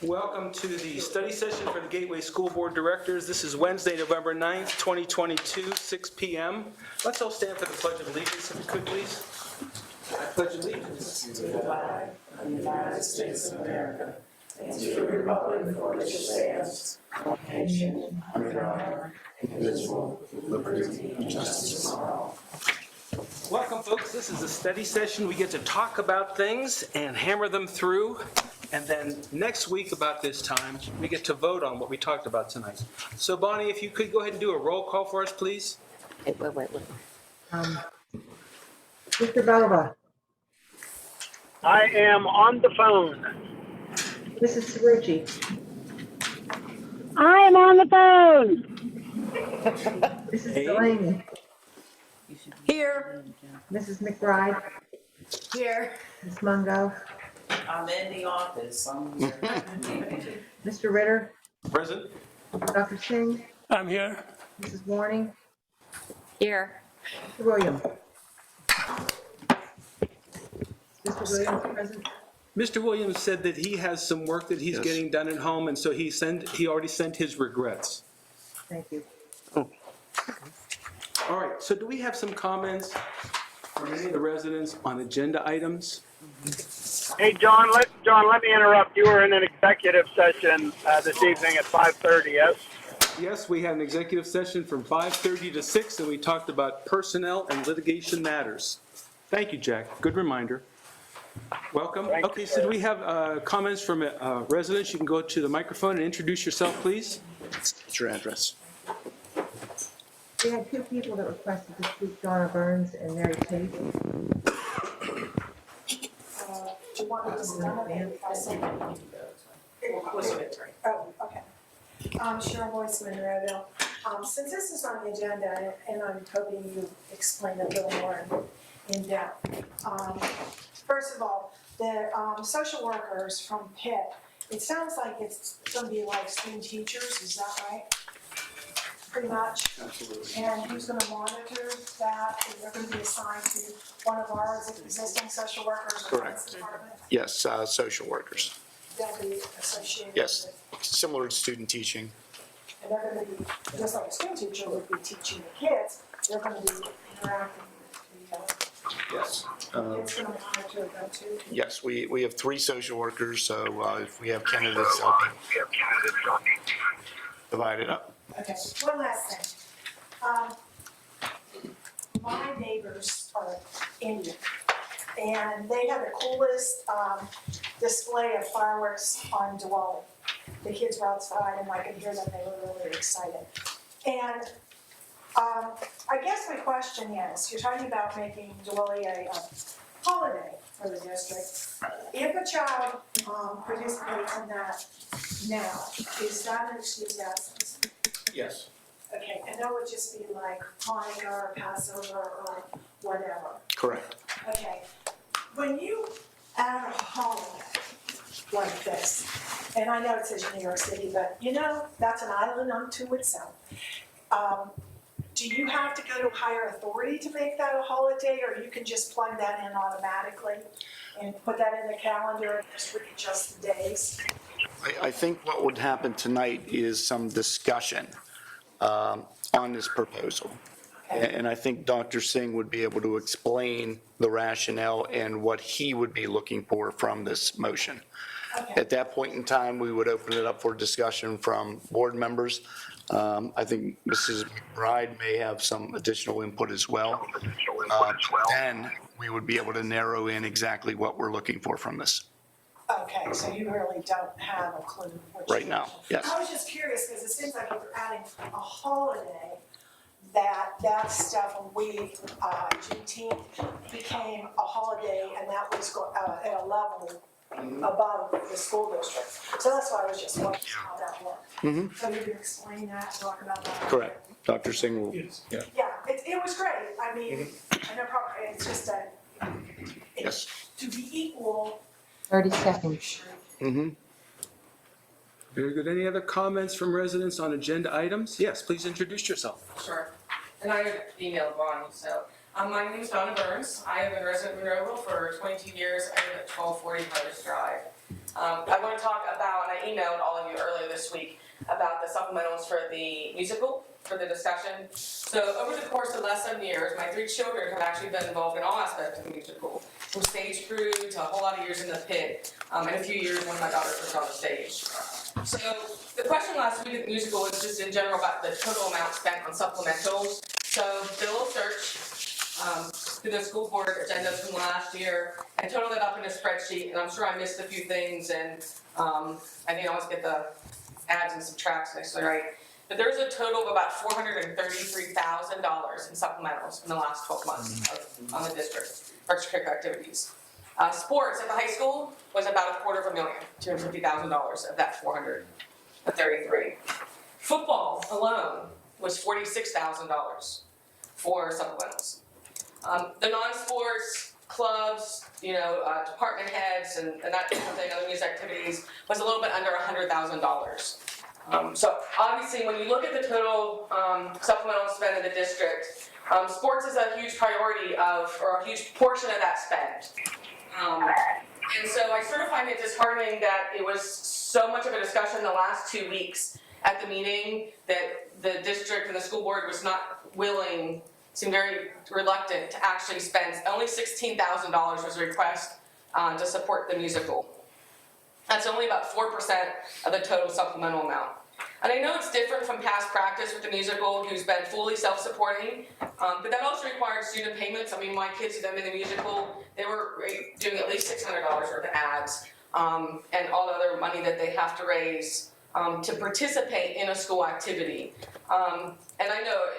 Welcome to the study session for the Gateway School Board Directors. This is Wednesday, November 9th, 2022, 6 p.m. Let's all stand for the Pledge of Allegiance, if we could, please. I pledge allegiance to the flag of the United States of America and to the republic for which it stands, one nation, under God, indivisible, with liberty and justice for all. Welcome, folks. This is a study session. We get to talk about things and hammer them through. And then next week about this time, we get to vote on what we talked about tonight. So, Bonnie, if you could go ahead and do a roll call for us, please. Wait. Mr. Bova. I am on the phone. Mrs. Cerrucci. I am on the phone. Mrs. Hey. Delaney. Here. Mrs. McBride. Here. Ms. Mungo. I'm in the office. Mr. Ritter. Present. Dr. Singh. I'm here. Mrs. Warning. Here. Mr. Williams. Mr. Williams present. Mr. Williams said that he has some work that he's getting done at home, and so he already sent his regrets. Thank you. All right, so do we have some comments from any of the residents on agenda items? Hey, John, let me interrupt. You were in an executive session this evening at 5:30, yes? Yes, we had an executive session from 5:30 to 6, and we talked about personnel and litigation matters. Thank you, Jack. Good reminder. Welcome. Thank Okay, you. so do we have comments from residents? You can go to the microphone and introduce yourself, please. What's your address? We had two people that requested to speak, Donna Burns and Mary Tate. Do you want me to stand up and if I say? Oh, okay. Cheryl Boyce, Monroeville. Since this is on the agenda, and I'm hoping you explain it a little more in depth. First of all, the social workers from Pitt, it sounds like it's going to be like student teachers, is that right? Pretty much? Absolutely. And who's going to monitor that? And they're going to be assigned to one of our existing social workers? or Correct. department? Yes, social workers. They'll be associated Yes, with, similar to student teaching. and they're going to be, just like a student teacher would be teaching the kids, they're going to be interacting with the Yes. kids, going to monitor them too. Yes, we have 3 social workers, so if we have candidates, they'll be divided up. Okay, one last thing. My neighbors are Indian, and they had the coolest display of fireworks on Diwali. The kids were outside, and I could hear them, they were really excited. And I guess my question is, you're talking about making Diwali a holiday for the district. If a child participates in that now, is that an excused absence? Yes. Okay, and that would just be like Hanukkah or Passover or whatever. Correct. Okay, when you add a holiday like this, and I know it says New York City, but you know, that's an island unto itself. Do you have to go to a higher authority to make that a holiday, or you can just plug that in automatically and put that in the calendar and just readjust the days? I think what would happen tonight is some discussion on this proposal. And I think Dr. Singh would be able to explain the rationale and what he would be looking for from this motion. Okay. At that point in time, we would open it up for discussion from board members. I think Mrs. McBride may have some additional input as well. Then we would be able to narrow in exactly what we're looking for from this. Okay, so you really don't have a clue what Right now, yes. I was just curious, because it seems like if you're adding a holiday, that stuff, Juneteenth became a holiday, and that was at a level above the school district. So that's why I was just wondering how that worked. So you can explain that, talk about that? Correct. Dr. Singh will. Yeah, it was great. I mean, I know probably, it's just that, Yes. to be equal. 30 seconds. Very good. Any other comments from residents on agenda items? Yes, please introduce yourself. Sure. And I emailed Bonnie, so my name is Donna Burns. I have been a resident of Monroeville for 22 years. I live at 1240 Harvest Drive. I want to talk about, and I emailed all of you earlier this week, about the supplementals for the musical, for the discussion. So over the course of the last 7 years, my 3 children have actually been involved in all aspects of the musical, from stage crew to a whole lot of years in the pit, and a few years when my daughters was on the stage. So the question last week at the musical was just in general about the total amount spent on supplementals. So did a little search through the school board agendas from last year and totaled it up in a spreadsheet, and I'm sure I missed a few things, and I didn't always get the adds and subtracts necessarily right. But there's a total of about $433,000 in supplementals in the last 12 months on the district for extracurricular activities. Sports at the high school was about $250,000 of that 433. Football alone was $46,000 for supplementals. The non-sports clubs, department heads and that type of thing, other music activities, was a little bit under $100,000. So obviously, when you look at the total supplemental spend in the district, sports is a huge priority or a huge portion of that spend. And so I sort of find it disheartening that it was so much of a discussion the last 2 weeks at the meeting that the district and the school board was not willing, seemed very reluctant to actually spend. Only $16,000 was a request to support the musical. That's only about 4% of the total supplemental amount. And I know it's different from past practice with the musical, who's been fully self-supporting, but that also required student payments. I mean, my kids who have been in the musical, they were doing at least $600 worth of ads, and all the other money that they have to raise to participate in a school activity. And I know,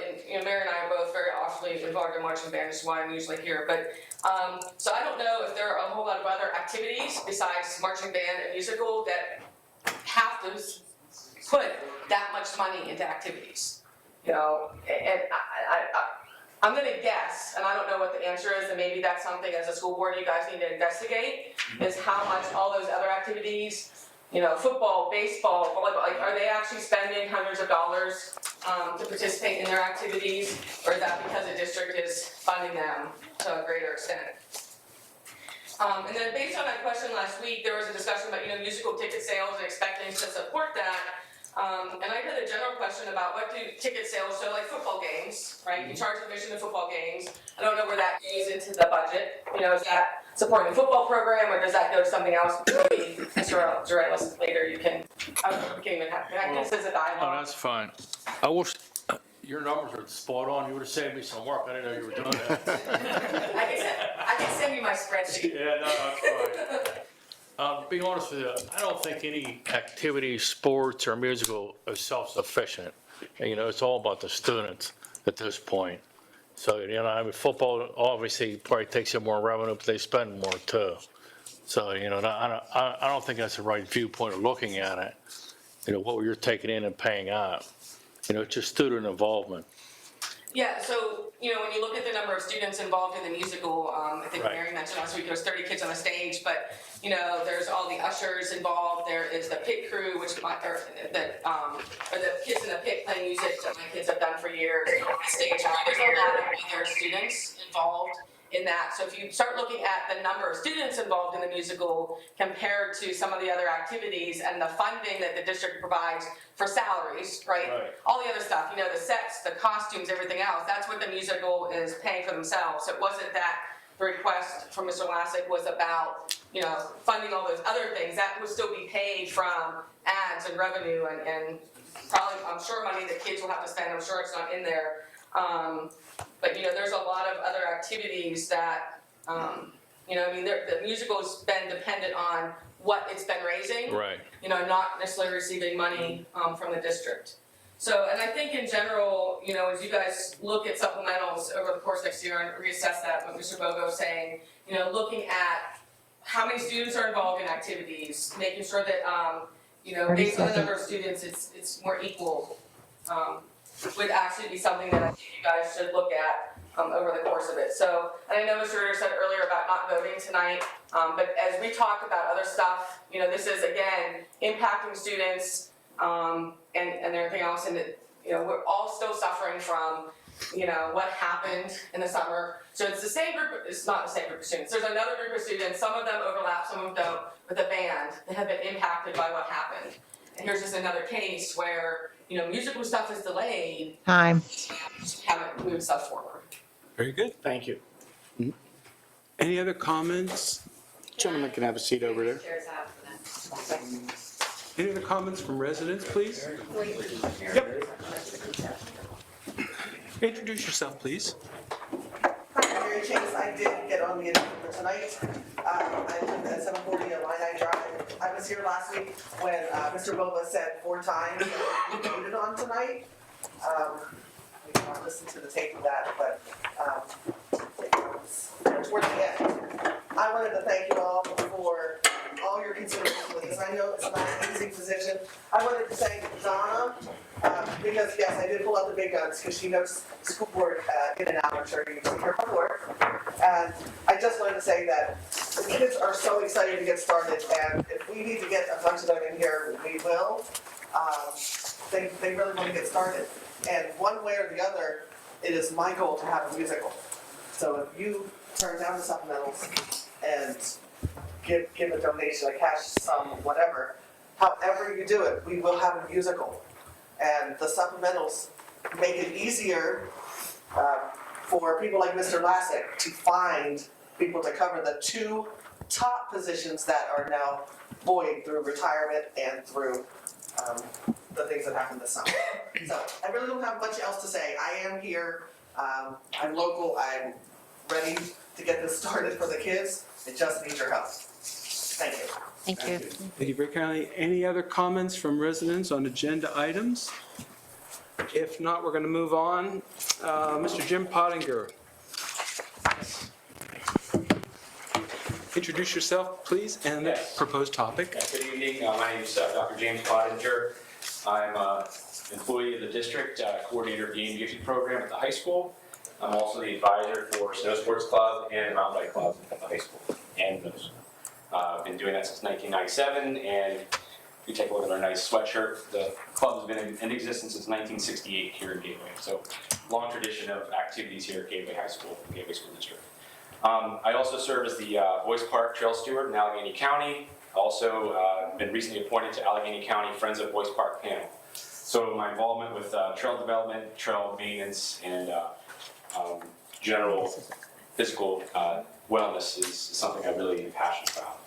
Mary and I are both very often involved in marching band, which is why I'm usually here, but so I don't know if there are a whole lot of other activities besides marching band and musical that have to put that much money into activities, and I'm going to guess, and I don't know what the answer is, and maybe that's something as a school board you guys need to investigate, is how much all those other activities, football, baseball, volleyball, are they actually spending hundreds of dollars to participate in their activities, or is that because the district is funding them to a greater extent? And then based on that question last week, there was a discussion about, musical ticket sales and expecting to support that. And I had a general question about what do ticket sales, so like football games, right? You charge admission to football games. I don't know where that goes into the budget. Is that supporting the football program, or does that go to something else? Maybe Mr. Journalist later you can, I can't even have, this is a Oh, dialogue. that's fine. I wish, your numbers are spot on. You would have saved me some work. I didn't know you were doing that. I can send you my spreadsheet. Yeah, no, that's fine. To be honest with you, I don't think any activity, sports or musical is self-sufficient. It's all about the students at this point. So, football obviously probably takes in more revenue, but they spend more too. So, I don't think that's the right viewpoint of looking at it. What you're taking in and paying out. It's just student involvement. Yeah, so, when you look at the number of students involved in the musical, I think Right. Mary mentioned last week there was 30 kids on the stage, but, there's all the ushers involved, there is the pit crew, or the kids in the pit playing music that my kids have done for years, stage, there's a lot of other students involved in that. So if you start looking at the number of students involved in the musical compared to some of the other activities and the funding that the district provides for salaries, right? All the other stuff, the sets, the costumes, everything else, that's what the musical is paying for themselves. So it wasn't that the request from Mr. Lassick was about, funding all those other things. That would still be paid from ads and revenue and probably, I'm sure, money that kids will have to spend. I'm sure it's not in there. But there's a lot of other activities that, the musical's been dependent on what it's been raising. Right. Not necessarily receiving money from the district. So, and I think in general, as you guys look at supplementals over the course of next year and reassess that, what Mr. Bogo was saying, looking at how many students are involved in activities, making sure that, based on the number of students, it's more equal. Would actually be something that I think you guys should look at over the course of it. So, and I know Mr. Ritter said earlier about not voting tonight, but as we talked about other stuff, this is again impacting students and everything else, and that we're all still suffering from you know, what happened in the summer. So it's the same group, it's not the same group of students. There's another group of students, some of them overlap, some of them don't, with the band that have been impacted by what happened. And here's just another case where, you know, musical stuff is delayed, Time. haven't moved stuff forward. Very good. Thank you. Any other comments? Gentlemen can have a seat over there. Chairs out for them. Any other comments from residents, please? Yep. Introduce yourself, please. Hi, Mary Chase. I did get on the agenda for tonight. I live at 740 Illini Drive. I was here last week when Mr. Boba said 4 times that we voted on tonight. We can all listen to the tape of that, but it's towards the end. I wanted to thank you all for all your consideration with this. I know it's not an easy position. I wanted to thank Donna, because yes, I did pull out the big guns, because she knows school board in and out. I'm sure you've seen her before. And I just wanted to say that the kids are so excited to get started, and if we need to get a bunch of them in here, we will. They really want to get started. And one way or the other, it is my goal to have a musical. So if you turn down the supplementals and give a donation, a cash sum, whatever, however you do it, we will have a musical. And the supplementals make it easier for people like Mr. Lassick to find people to cover the 2 top positions that are now void through retirement and through the things that happened this summer. So I really don't have much else to say. I am here. I'm local. I'm ready to get this started for the kids. It just needs your help. Thank you. Thank you. Thank you very kindly. Any other comments from residents on agenda items? If not, we're going to move on. Mr. Jim Pottinger. Introduce yourself, please, and the Yes. proposed topic. Good evening, my name is Dr. James Pottinger. I'm an employee of the district, coordinator of the game gifting program at the high school. I'm also the advisor for Snow Sports Club and Mountain Bike Club at the high school and middle school. I've been doing that since 1997, and if you take a look at our nice sweatshirt, the club has been in existence since 1968 here in Gateway. So long tradition of activities here at Gateway High School, Gateway School District. I also serve as the Boyce Park Trail Steward in Allegheny County. Also been recently appointed to Allegheny County Friends of Boyce Park panel. So my involvement with trail development, trail maintenance, and general physical wellness is something I really am passionate about.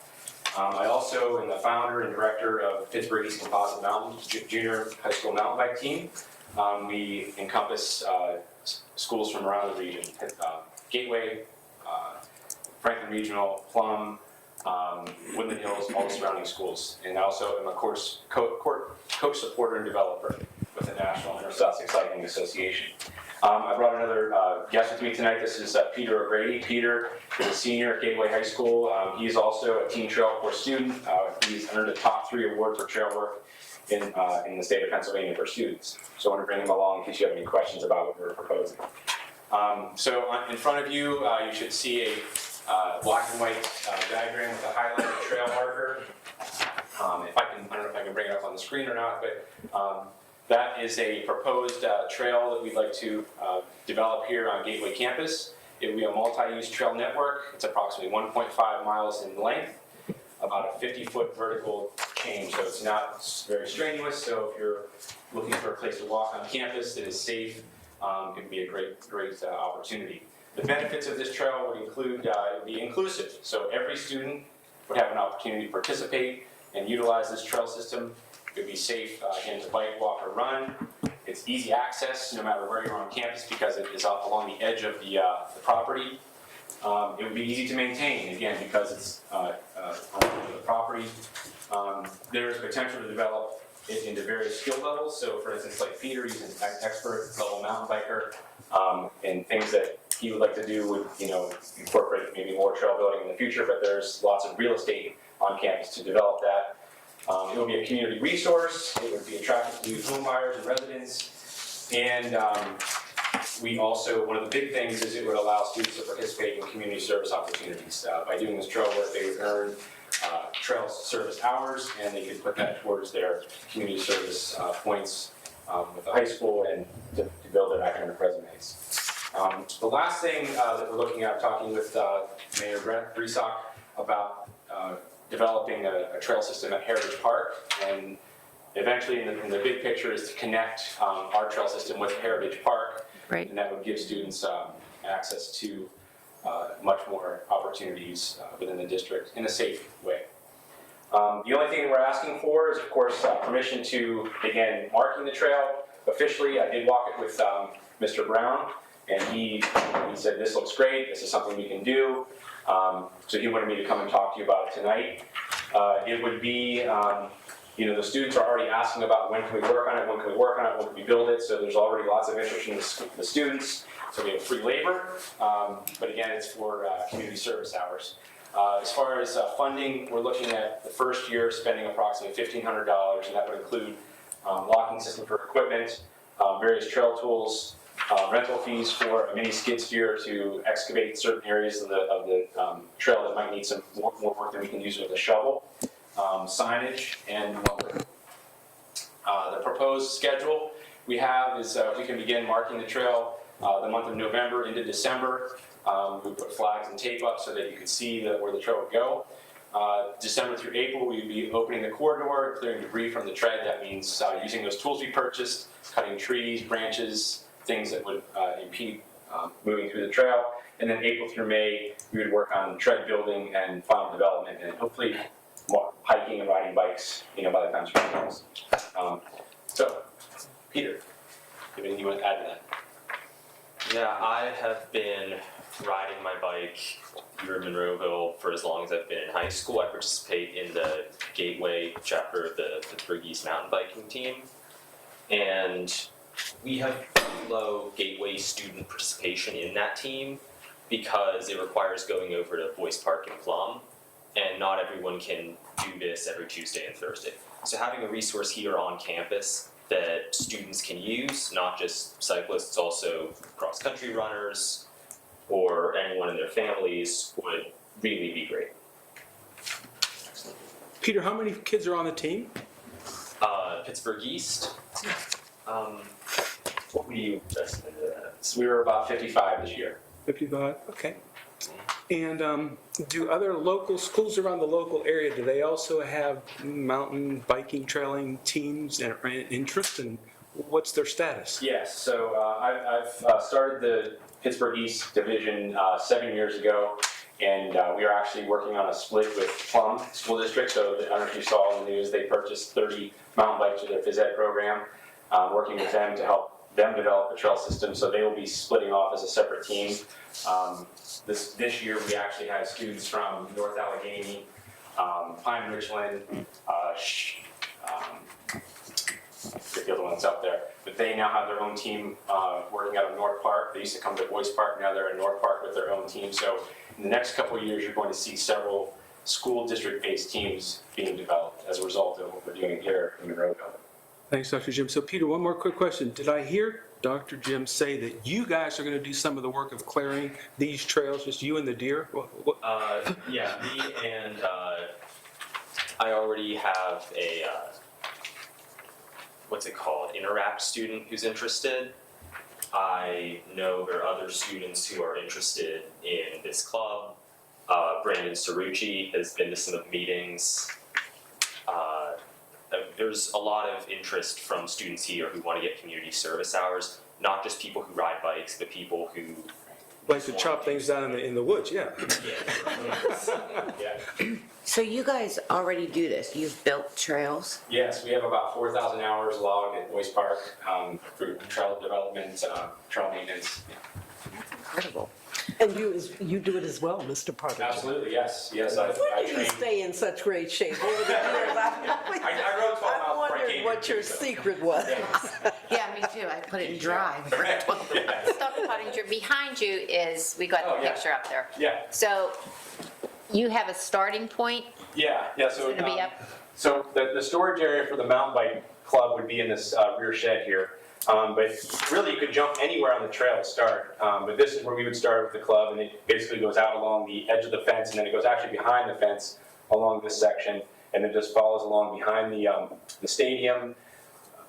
I also am the founder and director of Pittsburgh East Composite Mountain Junior High School Mountain Bike Team. We encompass schools from around the region, Gateway, Franklin Regional, Plum, Woodland Hills, all the surrounding schools. And I also am a coach supporter and developer with the National Inter-Sussex Cycling Association. I brought another guest with me tonight. This is Peter O'Grady. Peter is a senior at Gateway High School. He's also a Teen Trail Corps student. He's earned a top 3 award for trail work in the state of Pennsylvania for students. So I want to bring him along in case you have any questions about what we're proposing. In front of you, you should see a black and white diagram with a highlighted trail marker. I don't know if I can bring it up on the screen or not, but that is a proposed trail that we'd like to develop here on Gateway campus. It will be a multi-use trail network. It's approximately 1.5 miles in length, about a 50-foot vertical change, so it's not very strenuous. So if you're looking for a place to walk on campus that is safe, it would be a great opportunity. The benefits of this trail would include, it would be inclusive, so every student would have an opportunity to participate and utilize this trail system. It would be safe, again, to bike, walk, or run. It's easy access no matter where you're on campus because it is along the edge of the property. It would be easy to maintain, again, because it's on the property. There's potential to develop it into various skill levels. So for instance, like Peter, he's an expert level mountain biker, and things that he would like to do would, incorporate maybe more trail building in the future, but there's lots of real estate on campus to develop that. It will be a community resource. It would be attractive to home buyers and residents. And we also, one of the big things is it would allow students to participate in community service opportunities. By doing this trail work, they would earn trail service hours, and they could put that towards their community service points with the high school and to build their academic resumes. The last thing that we're looking at, talking with Mayor Breesock about developing a trail system at Heritage Park, and eventually in the big picture is to connect our trail system with Heritage Park. Right. And that would give students access to much more opportunities within the district in a safe way. The only thing that we're asking for is, of course, permission to begin marking the trail officially. I did walk it with Mr. Brown, and he said, this looks great, this is something we can do. So he wanted me to come and talk to you about it tonight. It would be, the students are already asking about when can we work on it, when can we work on it, when can we build it, so there's already lots of interest in the students. So we have free labor, but again, it's for community service hours. As far as funding, we're looking at the first year spending approximately $1,500, and that would include locking system for equipment, various trail tools, rental fees for a mini skid steer to excavate certain areas of the trail that might need some more work than we can use with a shovel, signage, and lumber. The proposed schedule we have is we can begin marking the trail the month of November into December. We put flags and tape up so that you can see where the trail would go. December through April, we would be opening the corridor, clearing debris from the tread. That means using those tools we purchased, cutting trees, branches, things that would impede moving through the trail. And then April through May, we would work on tread building and final development, and hopefully more hiking and riding bikes, by the time spring comes. So, Peter, do you have anything you want to add to that? Yeah, I have been riding my bike here in Monroeville for as long as I've been in high school. I participate in the Gateway chapter of the Pittsburgh East mountain biking team. And we have low Gateway student participation in that team because it requires going over to Boyce Park and Plum, and not everyone can do this every Tuesday and Thursday. So having a resource here on campus that students can use, not just cyclists, also cross-country runners or anyone in their families, would really be great. Peter, how many kids are on the team? Pittsburgh East, what were you estimated at? So we were about 55 this year. 55, okay. And do other local schools around the local area, do they also have mountain biking, trailing teams and interest, and what's their status? Yes, so I've started the Pittsburgh East Division 7 years ago, and we are actually working on a split with Plum School District. So I don't know if you saw in the news, they purchased 30 mountain bikes for their phys ed program, working with them to help them develop the trail system. So they will be splitting off as a separate team. This year we actually had students from North Allegheny, Pine Richland, forget the other ones out there, but they now have their own team working out of North Park. They used to come to Boyce Park, now they're in North Park with their own team. So in the next couple of years, you're going to see several school district-based teams being developed as a result of what we're doing here in Monroeville. Thanks, Dr. Jim. So Peter, one more quick question. Did I hear Dr. Jim say that you guys are going to do some of the work of clearing these trails, just you and the deer? Yeah, me and I already have a, what's it called, Interact student who's interested. I know there are other students who are interested in this club. Brandon Cerrucci has been to some of the meetings. There's a lot of interest from students here who want to get community service hours, not just people who ride bikes, but people who Like to chop things down in the woods, yeah. Yeah. So you guys already do this, you've built trails? Yes, we have about 4,000 hours logged at Boyce Park for trail development, trail maintenance. That's incredible. And you do it as well, Mr. Parker. Absolutely, yes, yes. I When did you trained. stay in such great shape over the years? I rode 12 miles I before I wondered came what here, your so. secret was. Yeah, me too, I put it in dry. Stop Pottinger, behind you is, we got Oh, the yeah. picture up there. Yeah, So you have a starting point, yeah, so. it's gonna be up, So the storage area for the mountain bike club would be in this rear shed here. But really you could jump anywhere on the trail to start. But this is where we would start with the club, and it basically goes out along the edge of the fence, and then it goes actually behind the fence along this section, and it just follows along behind the stadium,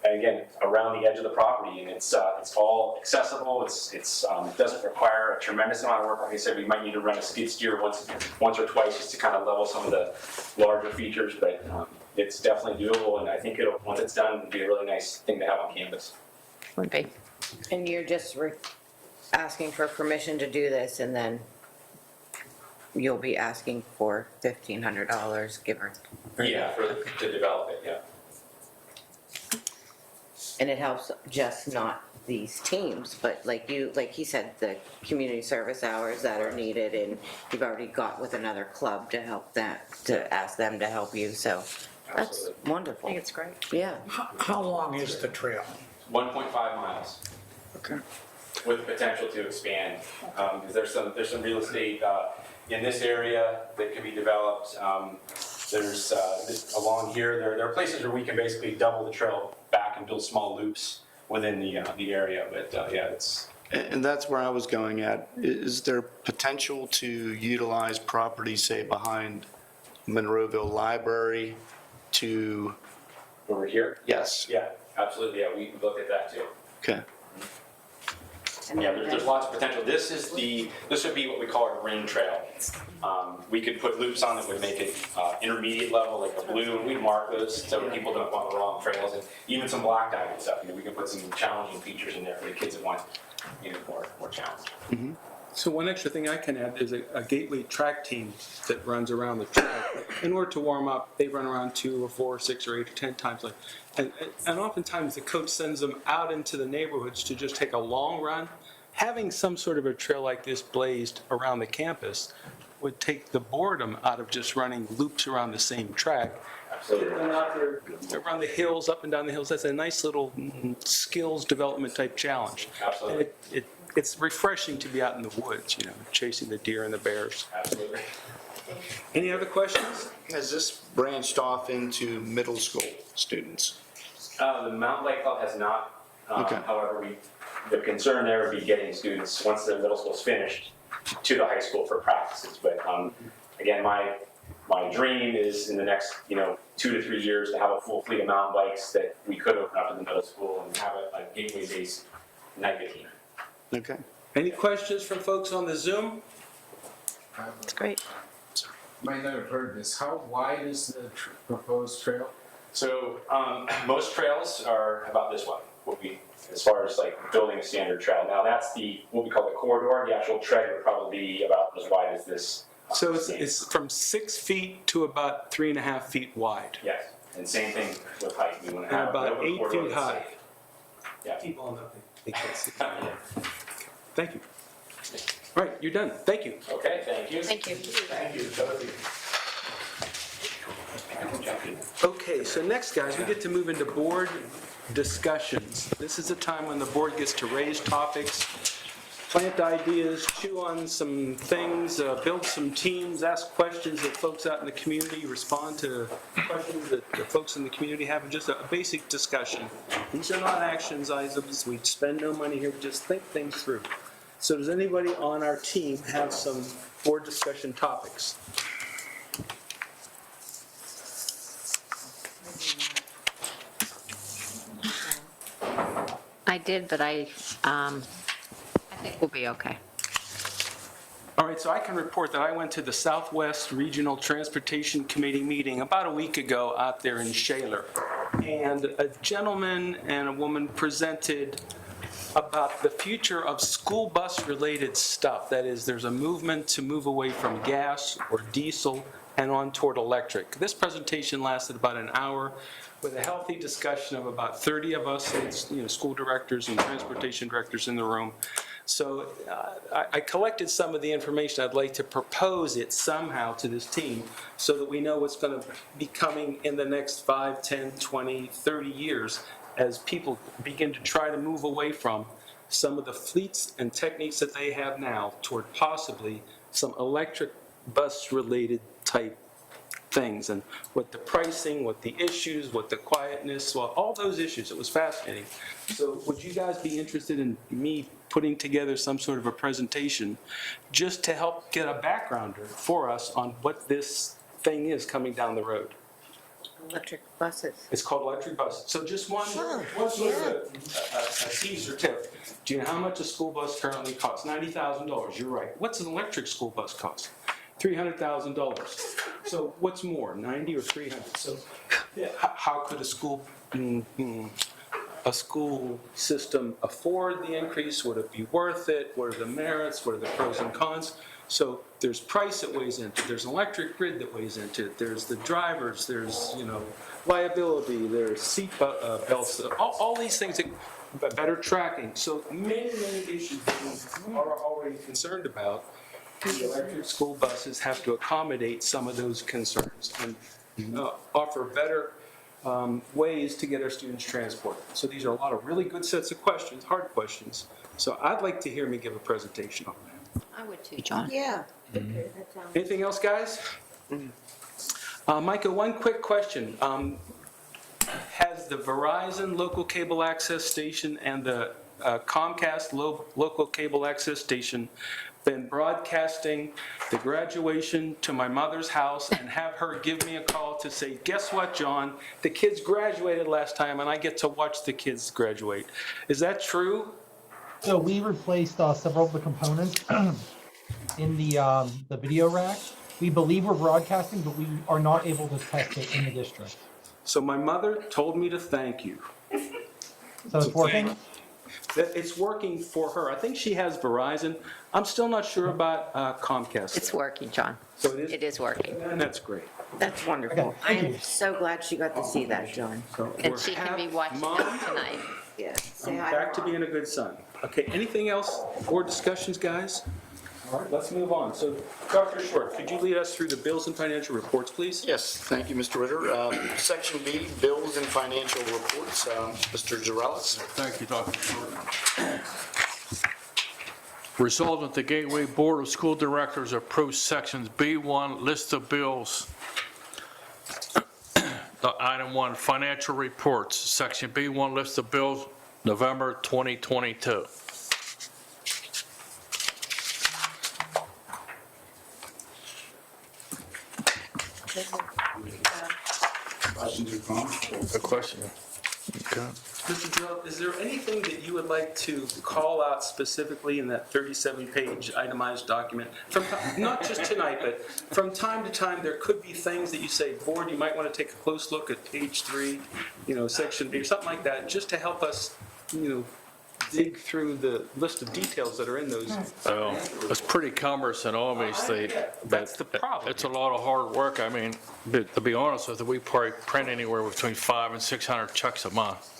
again, around the edge of the property, and it's all accessible. It doesn't require a tremendous amount of work. Like I said, we might need to run a skid steer once or twice just to kind of level some of the larger features, but it's definitely doable, and I think once it's done, it'll be a really nice thing to have on campus. Would be. And you're just asking for permission to do this, and then you'll be asking for $1,500, give or. Yeah, to develop it, yeah. And it helps just not these teams, but like he said, the community service hours that are needed, and you've already got with another club to help to ask them to help you, so that's Absolutely. wonderful. I think it's great. Yeah. How long is the trail? 1.5 miles. Okay. With potential to expand, because there's some real estate in this area that can be developed. There's along here, there are places where we can basically double the trail back and build small loops within the area. But yeah, it's. And that's where I was going at. Is there potential to utilize property, say, behind Monroeville Library to? Over here? Yes. Yeah, absolutely. Yeah, we look at that too. Okay. Yeah, there's lots of potential. This would be what we call our green trail. We could put loops on that would make it intermediate level, like a blue, and we'd mark those so people don't want the wrong trails, and even some black diamond stuff. We can put some challenging features in there for the kids that want, more challenge. Mm-hmm. So one extra thing I can add, there's a gateway track team that runs around the track. In order to warm up, they run around 2 or 4 or 6 or 8 or 10 times. And oftentimes the coach sends them out into the neighborhoods to just take a long run. Having some sort of a trail like this blazed around the campus would take the boredom out of just running loops around the same track. Absolutely. Get them out there, around the hills, up and down the hills. That's a nice little skills development type challenge. Absolutely. And it's refreshing to be out in the woods, chasing the deer and the bears. Absolutely. Any other questions? Has this branched off into middle school students? The Mountain Bike Club has not. Okay. However, the concern there would be getting students, once the middle school's finished, to the high school for practices. But again, my dream is in the next 2 to 3 years to have a full fleet of mountain bikes that we could open up in the middle school and have a gateway-based night team. Okay. Any questions from folks on the Zoom? It's great. Might not have heard this. How wide is the proposed trail? So most trails are about this wide, as far as building a standard trail. Now that's what we call the corridor. The actual tread would probably be about as wide as this. So it's from 6 feet to about 3.5 feet wide. Yes, and same thing with height. We want to And have about no 8 corridor feet that's high. safe. Yeah. People on they can't see. Yeah. Thank you. All right, you're done. Thank you. Okay, thank you. Thank you. Thank you, both of you. Okay, so next, guys, we get to move into board discussions. This is a time when the board gets to raise topics, plant ideas, chew on some things, build some teams, ask questions that folks out in the community, respond to questions that the folks in the community have, and just a basic discussion. These are not action items. We spend no money here. We just think things through. So does anybody on our team have some board discussion topics? I did, but I think we'll be okay. All right, so I can report that I went to the Southwest Regional Transportation Committee meeting about a week ago out there in Shaler. And a gentleman and a woman presented about the future of school bus-related stuff. That is, there's a movement to move away from gas or diesel and on toward electric. This presentation lasted about an hour with a healthy discussion of about 30 of us, school directors and transportation directors in the room. So I collected some of the information. I'd like to propose it somehow to this team so that we know what's going to be coming in the next 5, 10, 20, 30 years as people begin to try to move away from some of the fleets and techniques that they have now toward possibly some electric bus-related type things, and what the pricing, what the issues, what the quietness, well, all those issues. It was fascinating. So would you guys be interested in me putting together some sort of a presentation just to help get a backgrounder for us on what this thing is coming down the road? Electric buses. It's called electric buses. So just one sort of a teaser tip. Do you know how much a school bus currently costs? $90,000, you're right. What's an electric school bus cost? $300,000. So what's more, 90 or 300? So how could a school system afford the increase? Would it be worth it? What are the merits? What are the pros and cons? So there's price that weighs into it. There's an electric grid that weighs into it. There's the drivers. There's, liability. There's seat belts. All these things, better tracking. So many issues that we are already concerned about. The electric school buses have to accommodate some of those concerns and offer better ways to get our students transported. So these are a lot of really good sets of questions, hard questions. So I'd like to hear me give a presentation on that. I would too, John. Yeah. Anything else, guys? Micah, one quick question. Has the Verizon local cable access station and the Comcast local cable access station been broadcasting the graduation to my mother's house and have her give me a call to say, guess what, John? The kids graduated last time and I get to watch the kids graduate. Is that true? So we replaced several of the components in the video rack. We believe we're broadcasting, but we are not able to test it in the district. So my mother told me to thank you. So it's working? That it's working for her. I think she has Verizon. I'm still not sure about Comcast. It's working, John. So it is? It is working. And that's great. That's wonderful. Okay, thank you. I'm so glad she got to see that, John. So And we're she can be happy. watching Mom, it tonight. Yeah. Say I'm hi back to Mom. being a good son. Okay, anything else? More discussions, guys? All right, let's move on. So, Dr. Short, could you lead us through the bills and financial reports, please? Yes, thank you, Mr. Ritter. Section B, bills and financial reports. Mr. Zarellas. Thank you, Dr. Short. Resolved that the Gateway Board of School Directors approves sections B1, list of bills. Item 1, financial reports. Section B1, list of bills, November 2022. Questions or comments? A question? Okay. Mr. Jarrell, is there anything that you would like to call out specifically in that 37-page itemized document? Not just tonight, but from time to time, there could be things that you say, Board, you might want to take a close look at page 3, section B, or something like that, just to help us, dig through the list of details that are in those. It's pretty cumbersome, obviously. That's the problem. It's a lot of hard work. I mean, but to be honest with you, we probably print anywhere between 500 and 600 checks a month.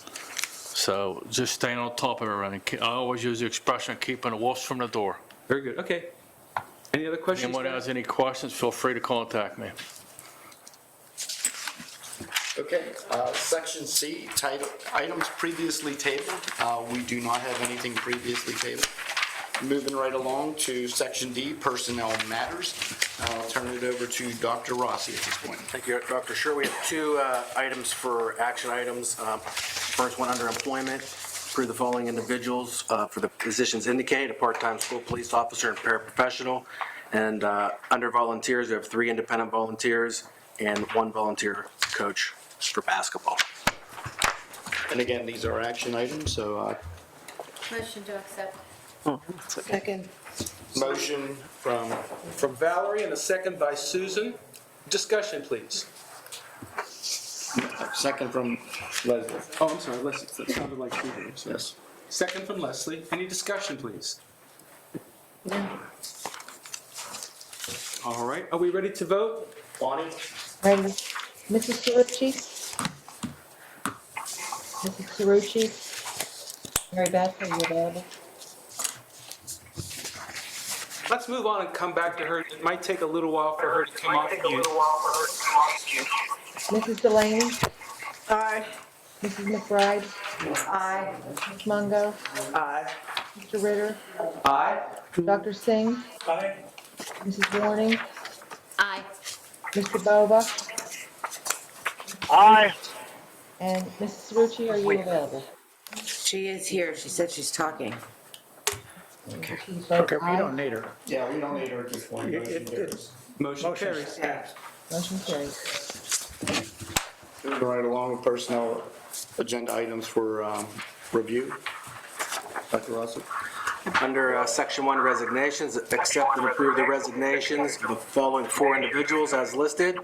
So just staying on top of everything. I always use the expression, keeping the wolves from the door. Very good, okay. Any other questions? Anyone has any questions, feel free to contact me. Okay, section C, title, items previously tabled. We do not have anything previously tabled. Moving right along to section D, personnel matters. I'll turn it over to Dr. Rossi at this point. Thank you, Dr. Sure. We have two items for action items. First one under employment, approve the following individuals for the positions indicated, a part-time school police officer and paraprofessional. And under volunteers, we have 3 independent volunteers and 1 volunteer coach for basketball. And again, these are action items, so Motion to accept. Second. motion from, From Valerie and a second by Susan. Discussion, please. second from Leslie. Oh, I'm sorry, Leslie, that sounded like Susan. I'm sorry. Yes. Second from Leslie. Any discussion, please? All right, are we ready to vote? Bonnie? Ready? Mrs. Cerucci? Mrs. Cerucci? Mary Beth, are you available? Let's move on and come back to her. It might take a little while for her to come off mute. Mrs. Delaney? Aye. Mrs. McBride? Aye. Ms. Mungo? Aye. Mr. Ritter? Aye. Dr. Singh? Aye. Mrs. Warning? Aye. Mr. Bova? Aye. And Mrs. Cerucci, are you available? She is here. She said she's talking. Please vote aye. need her. Yeah, we don't need her at this point. Motion carries. Motion carries. Moving right along with personnel agenda items for review. Dr. Russell? Under Section 1 resignations, accept and approve the resignations of the following 4 individuals as listed.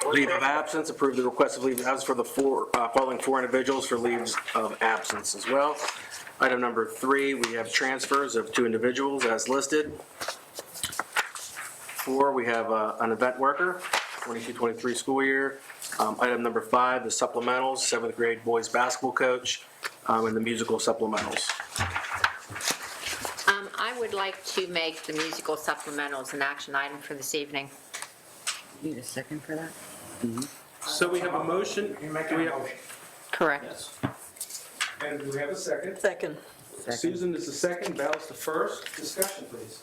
Leave of absence, approve the request of leave of absence for the following 4 individuals for leaves of absence as well. Item number 3, we have transfers of 2 individuals as listed. 4, we have an event worker, 22-23 school year. Item number 5, the supplementals, 7th grade boys basketball coach, and the musical supplementals. I would like to make the musical supplementals an action item for this evening. Need a second for that? So we have a motion. Do we have- Correct. And do we have a second? Second. Susan is the second, Val's the first. Discussion, please.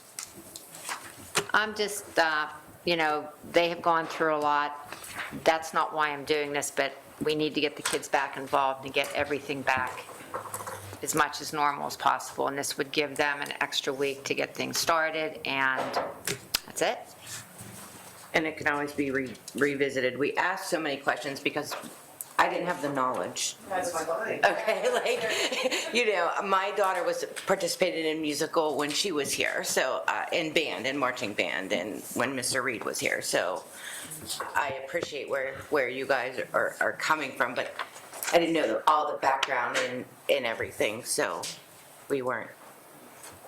I'm just, they have gone through a lot. That's not why I'm doing this, but we need to get the kids back involved and get everything back as much as normal as possible. And this would give them an extra week to get things started, and that's it. And it can always be revisited. We asked so many questions because I didn't have the knowledge. That's fine. Okay, my daughter participated in musical when she was here, so, in band, in marching band, and when Mr. Reed was here, so I appreciate where you guys are coming from, but I didn't know all the background and everything, so we weren't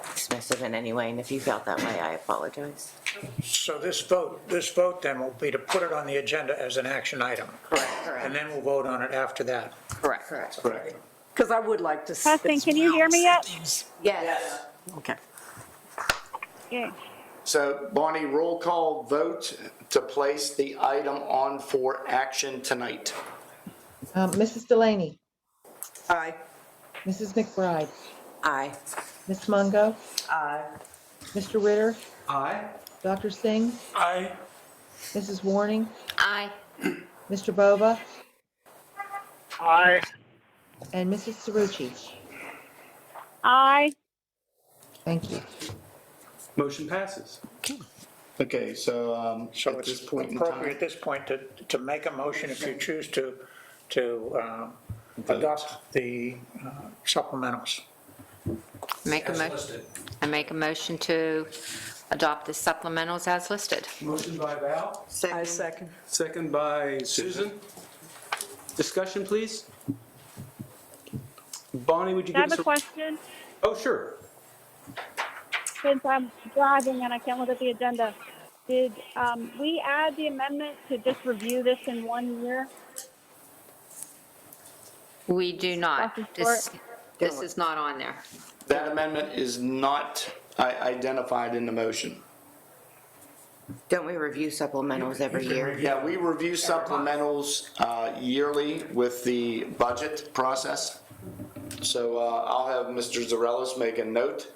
dismissive in any way, and if you felt that way, I apologize. So this vote then will be to put it on the agenda as an action item, Correct. and then we'll vote on it after that. Correct. Correct. Because I would like to. Testing, can you hear me yet? Yes. Okay. Okay. So Bonnie, roll call vote to place the item on for action tonight. Mrs. Delaney, Aye. Mrs. McBride, Aye. Ms. Mungo, Aye. Mr. Ritter, Aye. Dr. Singh, Aye. Mrs. Warning, Aye. Mr. Bova, Aye. and Mrs. Cerrucci. Aye. Thank you. Motion passes. Okay, so So at it's this point in appropriate time. at this point to make a motion if you choose to adopt the supplementals. I make a motion to adopt the supplementals as listed. Motion by Val, I second. second by Susan. Discussion, please. Bonnie, would you I give have us a question, Oh, sure. since I'm driving and I can't look at the agenda. Did we add the amendment to just review this in 1 year? We do not. Dr. This is not on there. That amendment is not identified in the motion. Don't we review supplementals every year? Yeah, we review supplementals yearly with the budget process. So I'll have Mr. Zarellas make a note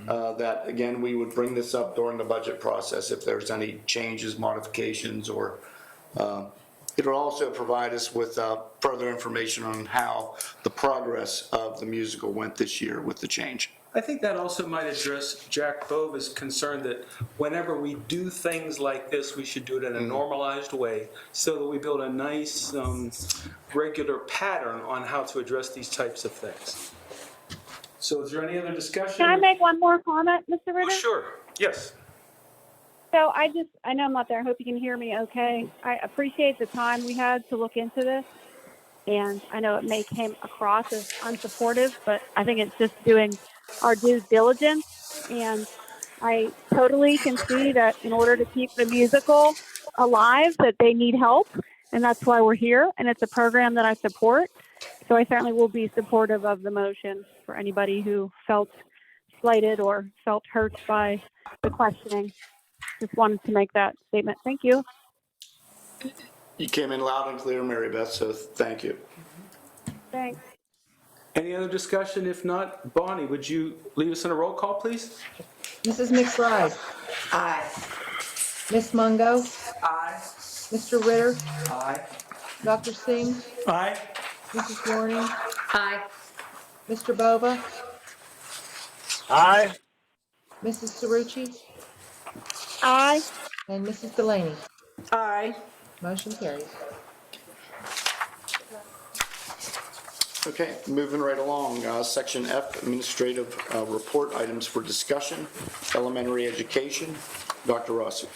that, again, we would bring this up during the budget process if there's any changes, modifications, or it'll also provide us with further information on how the progress of the musical went this year with the change. I think that also might address Jack Bova's concern that whenever we do things like this, we should do it in a normalized way so that we build a nice, regular pattern on how to address these types of things. So is there any other discussion? Can I make one more comment, Mr. Ritter? Oh, sure, yes. So I know I'm not there. I hope you can hear me okay. I appreciate the time we had to look into this. And I know it may came across as unsupportive, but I think it's just doing our due diligence. And I totally can see that in order to keep the musical alive, that they need help. And that's why we're here. And it's a program that I support. So I certainly will be supportive of the motion for anybody who felt slighted or felt hurt by the questioning. Just wanted to make that statement. Thank you. You came in loud and clear, Mary Beth, so thank you. Thanks. Any other discussion? If not, Bonnie, would you lead us in a roll call, please? Mrs. McBride, Aye. Ms. Mungo, Aye. Mr. Ritter, Aye. Dr. Singh, Aye. Mrs. Warning, Aye. Mr. Bova, Aye. Mrs. Cerrucci, Aye. and Mrs. Delaney. Aye. Motion carries. Okay, moving right along, Section F, administrative report items for discussion, elementary education. Dr. Rossi.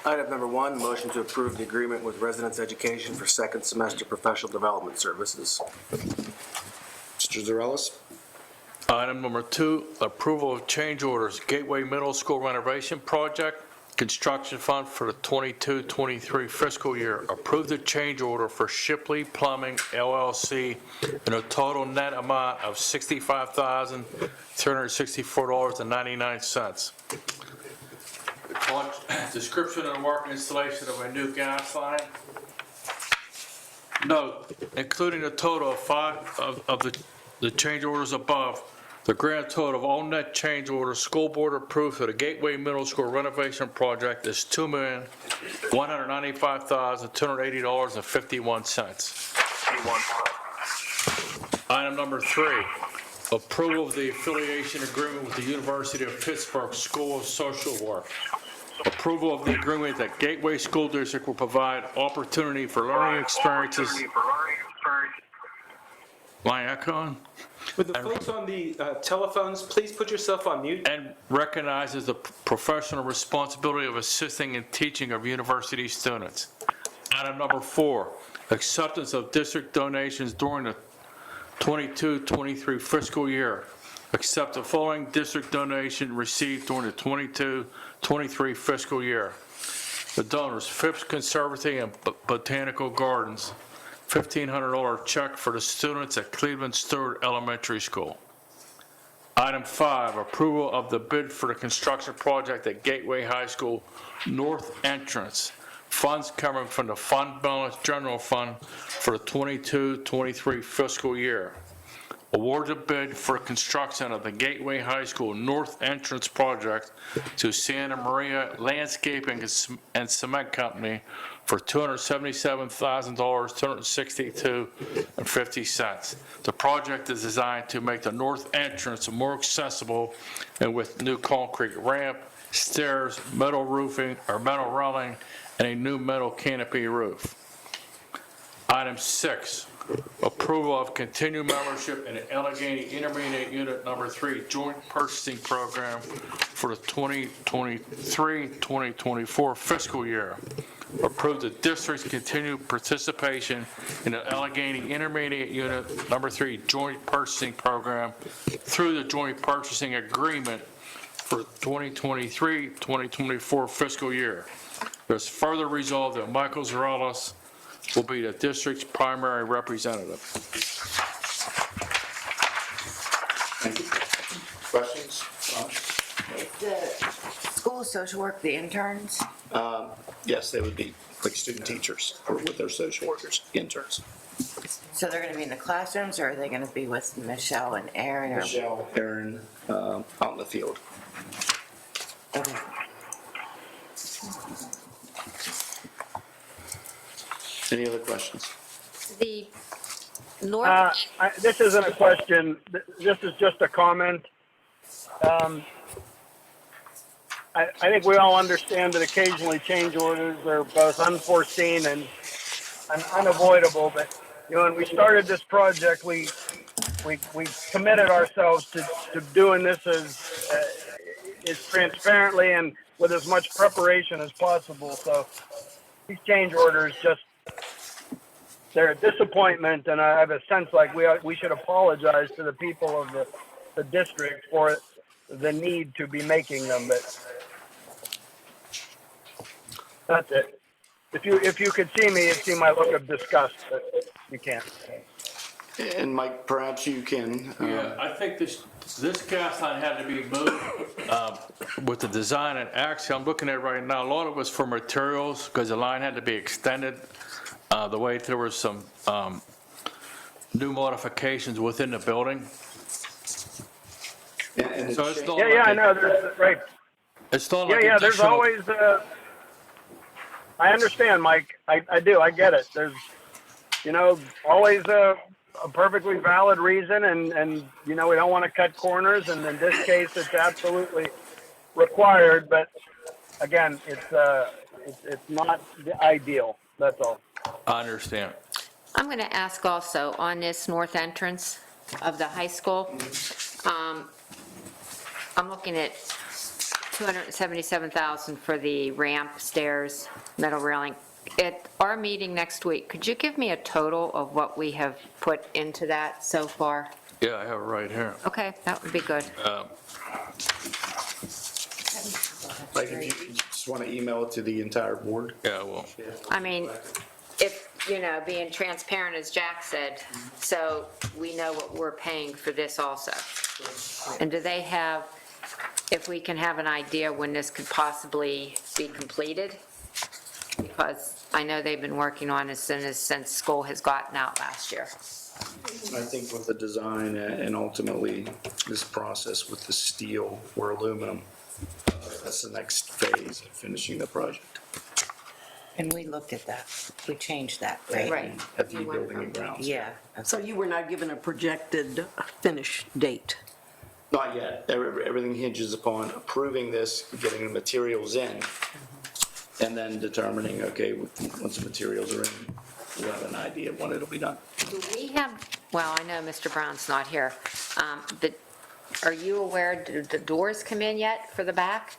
Item number 1, motion to approve the agreement with Residence Education for second semester professional development services. Mr. Zarellis. Item number 2, approval of change orders, Gateway Middle School renovation project, construction fund for the 22-23 fiscal year. Approve the change order for Shipley Plumbing LLC in a total net amount of $65,364.99. Description of the work and installation of a new gas line. Note, including the total of 5 of the change orders above, the grand total of all net change orders school board approved for the Gateway Middle School renovation project is $2,195,280.51. Item number 3, approval of the affiliation agreement with the University of Pittsburgh School of Social Work. Approval of the agreement that Gateway School District will provide opportunity for learning experiences. My echo? With the folks on the telephones, please put yourself on mute. And recognizes the professional responsibility of assisting and teaching of university students. Item number 4, acceptance of district donations during the 22-23 fiscal year. Accept the following district donation received during the 22-23 fiscal year. The donors, Phipps Conservancy and Botanical Gardens, $1,500 check for the students at Cleveland Stewart Elementary School. Item 5, approval of the bid for the construction project at Gateway High School North Entrance. Funds coming from the fund balance general fund for the 22-23 fiscal year. Award the bid for construction of the Gateway High School North Entrance project to Santa Maria Landscaping and Cement Company for $277,262.50. The project is designed to make the north entrance more accessible and with new concrete ramp, stairs, metal roofing or metal railing, and a new metal canopy roof. Item 6, approval of continued membership in the Allegheny Intermediate Unit Number 3 Joint Purchasing Program for the 2023-2024 fiscal year. Approve the district's continued participation in the Allegheny Intermediate Unit Number 3 Joint Purchasing Program through the Joint Purchasing Agreement for 2023-2024 fiscal year. There's further resolved that Michael Zarellis will be the district's primary representative. Thank you. Questions? The school of social work, the interns? Yes, they would be like student teachers or with their social workers, interns. So they're going to be in the classrooms, or are they going to be with Michelle and Aaron? Michelle, Aaron, out in the field. Okay. Any other questions? The north. This isn't a question, this is just a comment. I think we all understand that occasionally change orders are both unforeseen and unavoidable, but, you know, when we started this project, we committed ourselves to doing this as transparently and with as much preparation as possible. So these change orders they're a disappointment, and I have a sense like we should apologize to the people of the district for the need to be making them, but that's it. If you could see me, you'd see my look of disgust, but you can't. And Mike, perhaps you can. Yeah, I think this gas line had to be moved with the design, and actually I'm looking at it right now, a lot of it was for materials because the line had to be extended. The way there were some new modifications within the building. And so it's not I know. There's, right. It's not like there's always. I understand, Mike. I do. I get it. There's, always a perfectly valid reason, and we don't want to cut corners, and in this case, it's absolutely required. But again, it's not the ideal. That's all. I understand. I'm going to ask also, on this north entrance of the high school, I'm looking at $277,000 for the ramp, stairs, metal railing. At our meeting next week, could you give me a total of what we have put into that so far? Yeah, I have it right here. Okay, that would be good. Like, if you just want to email it to the entire board? Yeah, well, I mean, if, being transparent, as Jack said, so we know what we're paying for this also. And do they have, if we can have an idea when this could possibly be completed? Because I know they've been working on it since school has gotten out last year. I think with the design and ultimately this process with the steel or aluminum, that's the next phase of finishing the project. And we looked at that. We changed that, right? Right. At the building and grounds. Yeah. So you were not given a projected finish date? Not yet. Everything hinges upon approving this, getting the materials in, and then determining, okay, once the materials are in, we'll have an idea of when it'll be done. Do we have, well, I know Mr. Brown's not here, but are you aware, did the doors come in yet for the back?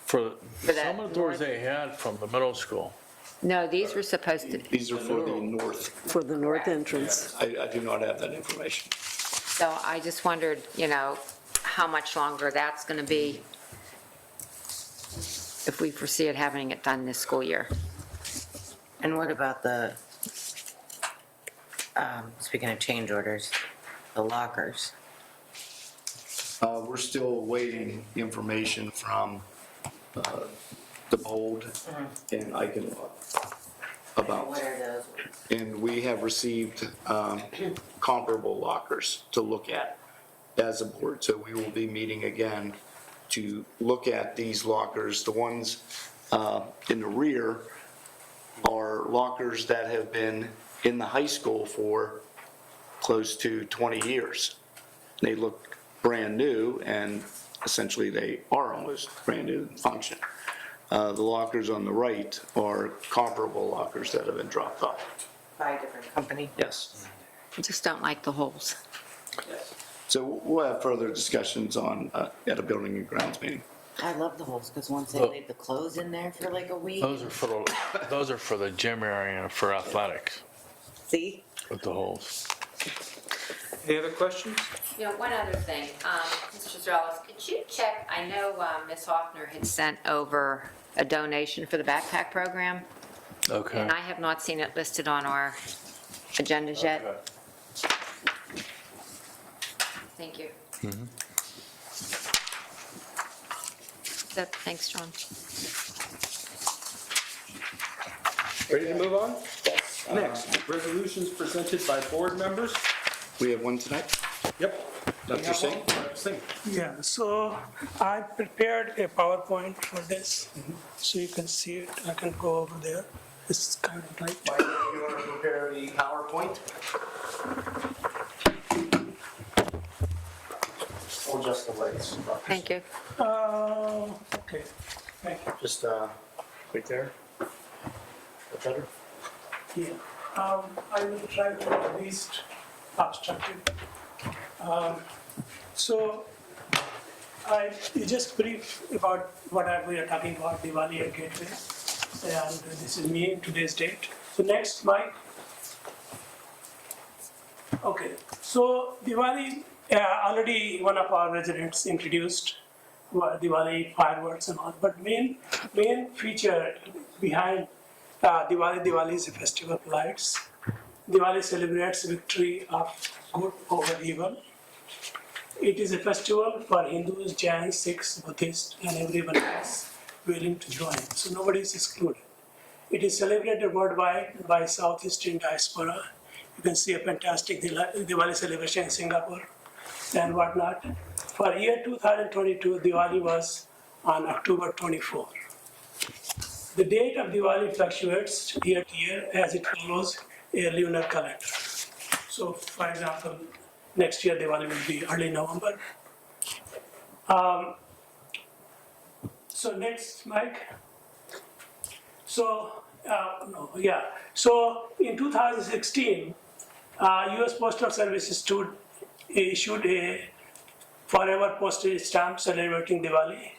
for that some of the doors they had from the middle school. No, these were supposed to, These are for the north. For the north entrance. I do not have that information. so I just wondered, how much longer that's going to be if we foresee it having it done this school year. And what about the, speaking of change orders, the lockers? We're still awaiting information from the Bold and Eichenlaw about. What are those? And we have received comparable lockers to look at as a board. So we will be meeting again to look at these lockers. The ones in the rear are lockers that have been in the high school for close to 20 years. They look brand new, and essentially they are almost brand new in function. The lockers on the right are comparable lockers that have been dropped off. By a different company? Yes. I just don't like the holes. So we'll have further discussions on, at a building and grounds meeting. I love the holes, because once they Look. leave the clothes in there for like a week. Those are for the gym area for athletics See? with the holes. Any other questions? One other thing, Mr. Zerellis, could you check, I know Ms. Hoffner had sent over a donation for the backpack program, Okay. and I have not seen it listed on our agendas yet. Okay. Thank you. Mhm. Thanks, John. Ready to move on? Next, resolutions presented by board members. We have one tonight? Yep. Dr. Singh? Singh. Yeah, so I prepared a PowerPoint for this, so you can see it. I can go over there. It's kind of like. Mike, you want to prepare the PowerPoint? Or just the lights? Thank you. Okay, thank you. Just right there? That better? Yeah, I will try to at least abstract it. So you just brief about what we are talking about, Diwali and Gateway. And this is me, today's date. So next, Mike. Okay, so Diwali, already one of our residents introduced Diwali fireworks and all, but main feature behind Diwali is a festival of lights. Diwali celebrates victory of good over evil. It is a festival for Hindus, Jains, Sikhs, Buddhists, and everyone else willing to join. So nobody is excluded. It is celebrated worldwide by Southeastern diaspora. You can see a fantastic Diwali celebration in Singapore and whatnot. For year 2022, Diwali was on October 24. The date of Diwali fluctuates year to year as it follows a lunar calendar. So, for example, next year Diwali will be early November. So next, Mike. So No, yeah. So in 2016, US Postal Service issued a forever postage stamp celebrating Diwali.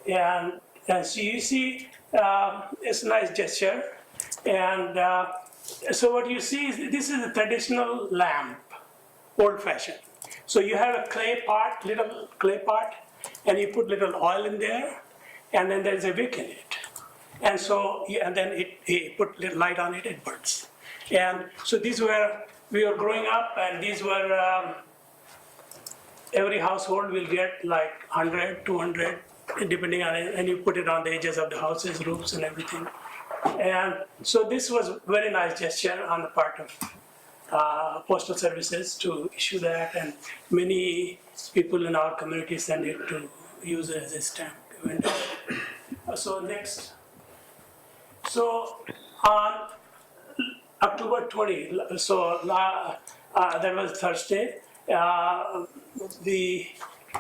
And so you see, it's a nice gesture. And so what you see is this is a traditional lamp, old fashioned. So you have a clay pot, little clay pot, and you put little oil in there, and then there's a wick in it. And so, and then it put little light on it, it burns. And so we were growing up, and these were, every household will get like 100, 200, depending on it, and you put it on the edges of the houses, roofs and everything. And so this was a very nice gesture on the part of postal services to issue that, and many people in our community send it to use it as a stamp. So next. So on October 20, so that was Thursday, the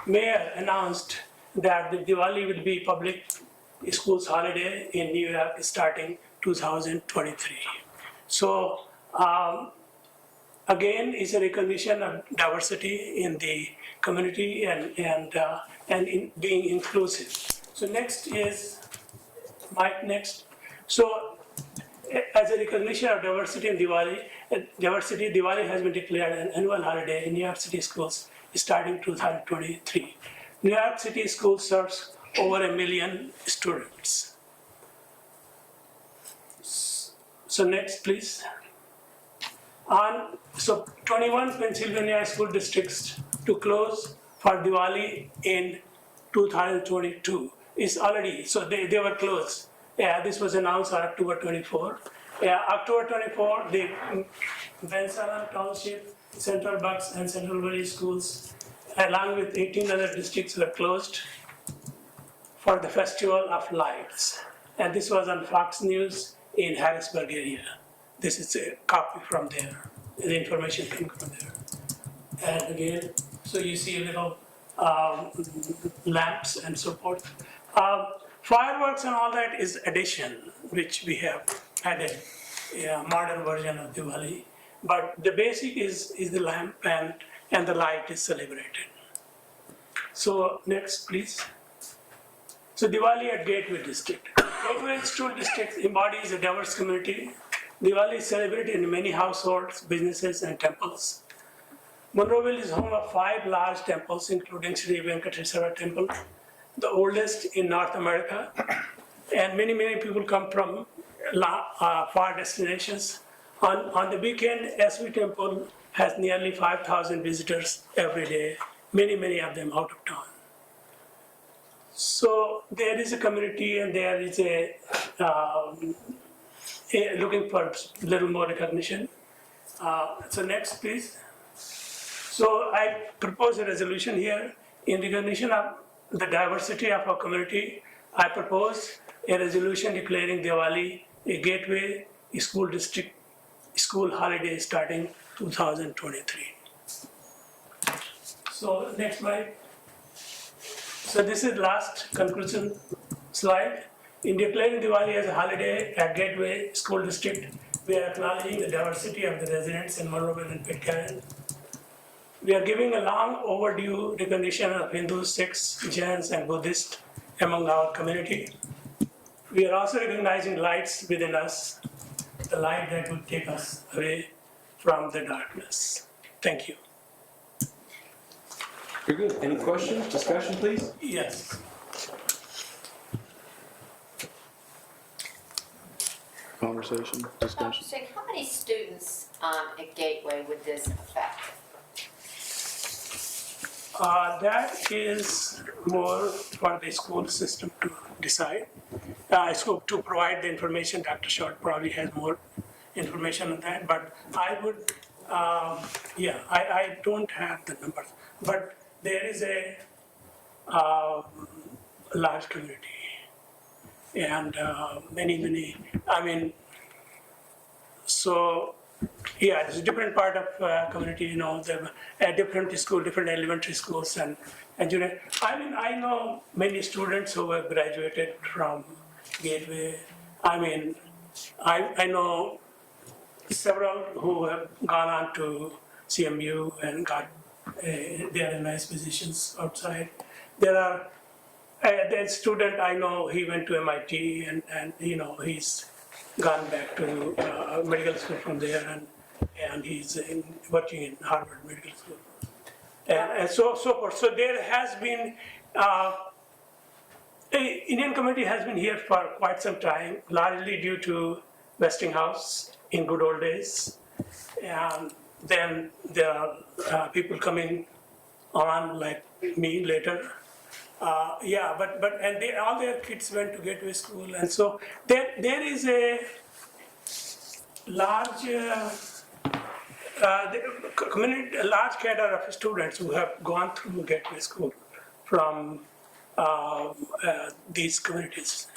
mayor announced that the Diwali will be public schools holiday in New York starting 2023. So again, it's a recognition of diversity in the community and in being inclusive. So next is Mike. Next. So as a recognition of diversity in Diwali, Diwali has been declared an annual holiday in New York City schools starting 2023. New York City School serves over 1 million students. So next, please. So 21 Pennsylvania school districts to close for Diwali in 2022 is already, so they were closed. Yeah, this was announced on October 24. Yeah, October 24, the Bensalem Township, Central Bucks and Central Valley schools, along with 18 other districts, were closed for the Festival of Lights. And this was on Fox News in Harrisburg area. This is a copy from there, the information came from there. And again, so you see little lamps and so forth. Fireworks and all that is addition, which we have added a modern version of Diwali. But the basic is the lamp and the light is celebrated. So next, please. So Diwali at Gateway District. Gateway School District embodies a diverse community. Diwali is celebrated in many households, businesses, and temples. Monroeville is home of 5 large temples, including Sri Venkateswara Temple, the oldest in North America. And many people come from far destinations. On the weekend, SV Temple has nearly 5,000 visitors every day, many of them out of town. So there is a community and there is a looking for a little more recognition. So next, please. So I propose a resolution here in recognition of the diversity of our community. I propose a resolution declaring Diwali a gateway school district school holiday starting 2023. So next slide. So this is last conclusion slide. In declaring Diwali as a holiday at Gateway School District, we are acknowledging the diversity of the residents in Monroeville and Pitcairn. We are giving a long overdue recognition of Hindus, Sikhs, Jains, and Buddhists among our community. We are also recognizing lights within us, the light that will take us away from the darkness. Thank you. Very good. Any questions, discussion, please? Yes. Conversation, discussion. So how many students at Gateway would this affect? That is more for the school system to decide. To provide the information, Dr. Short probably has more information on that, but I would, I don't have the numbers, but there is a large community and many, I mean, so yeah, it's a different part of community, you know, different school, different elementary schools and junior. I mean, I know many students who have graduated from Gateway. I mean, I know several who have gone on to CMU and got, they are in nice positions outside. There are, the student I know, he went to MIT and he's gone back to medical school from there and he's working in Harvard Medical School. And so forth. So there has been, Indian community has been here for quite some time, largely due to Westinghouse in good old days. And then there are people coming on like me later. And all their kids went to gateway school, and so there is a large community, a large cadre of students who have gone through gateway school from these communities.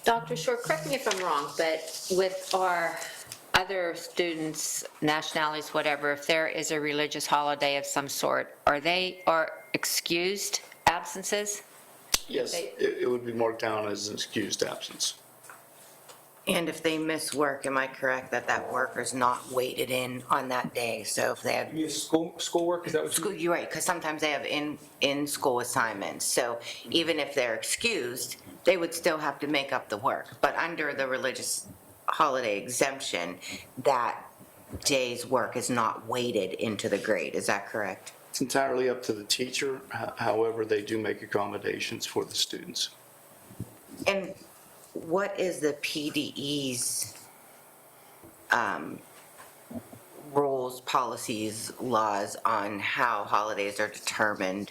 Dr. Shore, correct me if I'm wrong, but with our other students, nationalities, whatever, if there is a religious holiday of some sort, are excused absences? Yes, it would be marked down as an excused absence. And if they miss work, am I correct that worker's not weighted in on that day? So if they have. You mean schoolwork, is that what you? You're right, because sometimes they have in-school assignments. So even if they're excused, they would still have to make up the work. But under the religious holiday exemption, that day's work is not weighted into the grade. Is that correct? It's entirely up to the teacher. However, they do make accommodations for the students. And what is the PDE's rules, policies, laws on how holidays are determined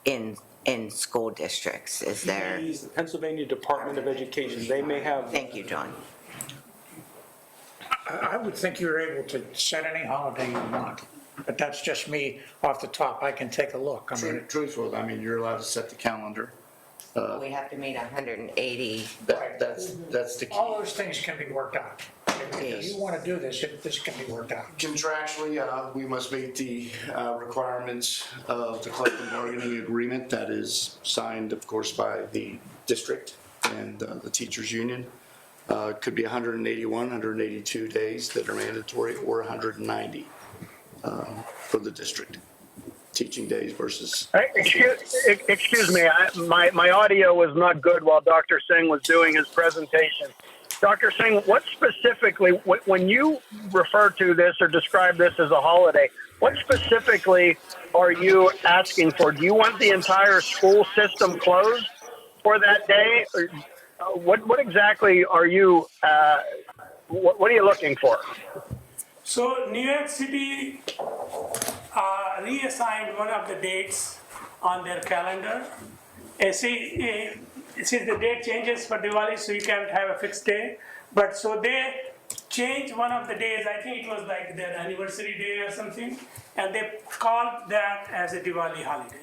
in school districts? Is there? The Pennsylvania Department of Education, they may have. Thank you, John. I would think you're able to set any holiday you want, but that's just me off the top. I can take a look. I mean, Truthful, I mean, you're allowed to set the calendar. We have to meet 180. That's the key. all those things can be worked out. If you want to do this, this can be worked out. Contractually, we must meet the requirements of the collective bargaining agreement that is signed, of course, by the district and the teachers union. It could be 181, 182 days that are mandatory, or 190 for the district. Teaching days versus. Excuse me, my audio was not good while Dr. Singh was doing his presentation. Dr. Singh, what specifically, when you refer to this or describe this as a holiday, what specifically are you asking for? Do you want the entire school system closed for that day? Or what exactly are you, what are you looking for? So New York City reassigned one of the dates on their calendar. Since the date changes for Diwali, so you can't have a fixed day. But so they changed one of the days, I think it was like their anniversary day or something, and they called that as a Diwali holiday.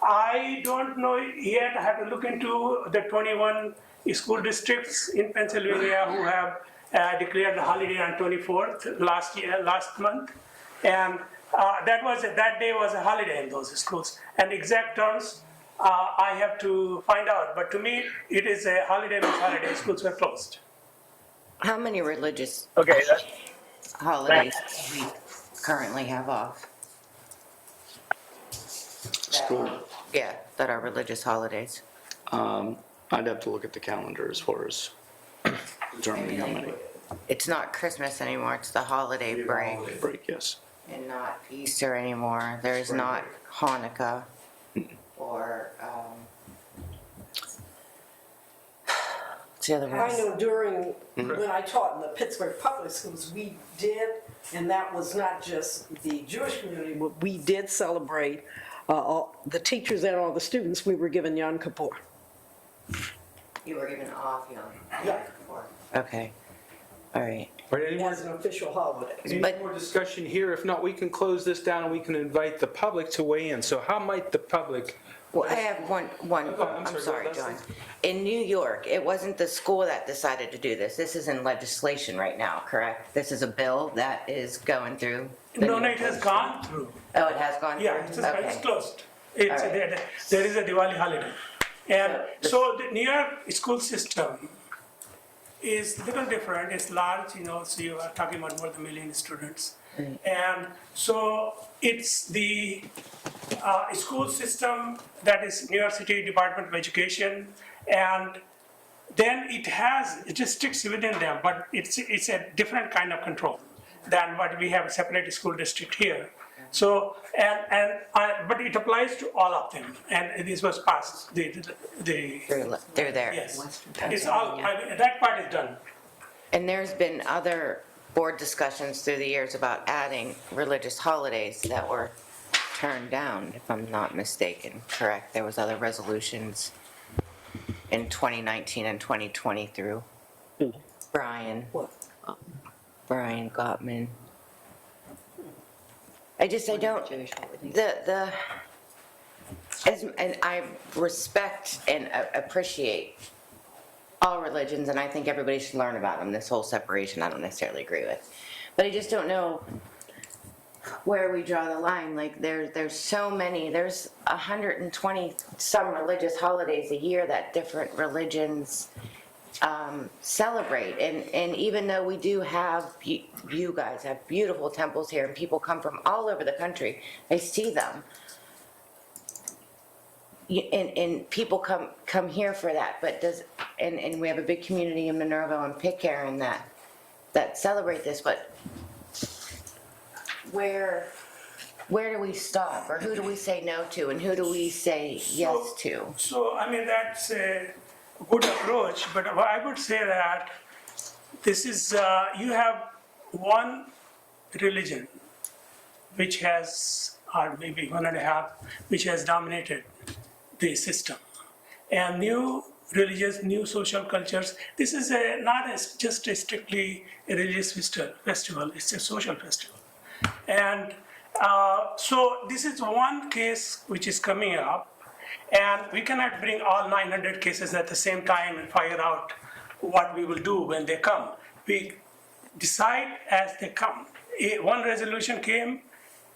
I don't know yet, I have to look into the 21 school districts in Pennsylvania who have declared the holiday on 24th last month. And that day was a holiday in those schools. And exact terms, I have to find out. But to me, it is a holiday means holiday. Schools were closed. How many religious holidays do we currently have off? School. Yeah, that are religious holidays. I'd have to look at the calendar as far as determining how many. It's not Christmas anymore, it's the holiday break. Holiday break, yes. And not Easter anymore. There's not Hanukkah or, what's the other one? I know during, when I taught in the Pittsburgh public schools, we did, and that was not just the Jewish community, but we did celebrate all the teachers and all the students. We were given Yom Kippur. You were given off Yom Yeah. Kippur. Okay, all right. As an official holiday. Any more discussion here? If not, we can close this down and we can invite the public to weigh in. So how might the public? Well, I have one. I'm sorry, John. In New York, it wasn't the school that decided to do this. This is in legislation right now, correct? This is a bill that is going through. No, it has gone through. Oh, it has gone through? Yeah, it's closed. It's, All right. there is a Diwali holiday. And so the New York school system is a little different. It's large, so you are talking about more than 1 million students. And so it's the school system that is New York City Department of Education, and then it has districts within them, but it's a different kind of control than what we have a separate school district here. So, but it applies to all of them, and this was passed, They're there. yes. It's all, that part is done. And there's been other board discussions through the years about adding religious holidays that were turned down, if I'm not mistaken, correct? There was other resolutions in 2019 and 2020 through Brian. Brian Gottman. I don't, and I respect and appreciate all religions, and I think everybody should learn about them. This whole separation, I don't necessarily agree with. But I just don't know where we draw the line. Like, there's so many, there's 120 some religious holidays a year that different religions celebrate. And even though we do have, you guys have beautiful temples here, and people come from all over the country, I see them. And people come here for that, but and we have a big community in Minerva and Pitcairn that celebrate this, but where do we stop, or who do we say no to, and who do we say yes to? So, that's a good approach, but I would say that this is, you have one religion which has, or maybe 1.5, which has dominated the system. And new religious, new social cultures, this is not just a strictly a religious festival, it's a social festival. And so this is one case which is coming up, and we cannot bring all 900 cases at the same time and figure out what we will do when they come. We decide as they come. One resolution came,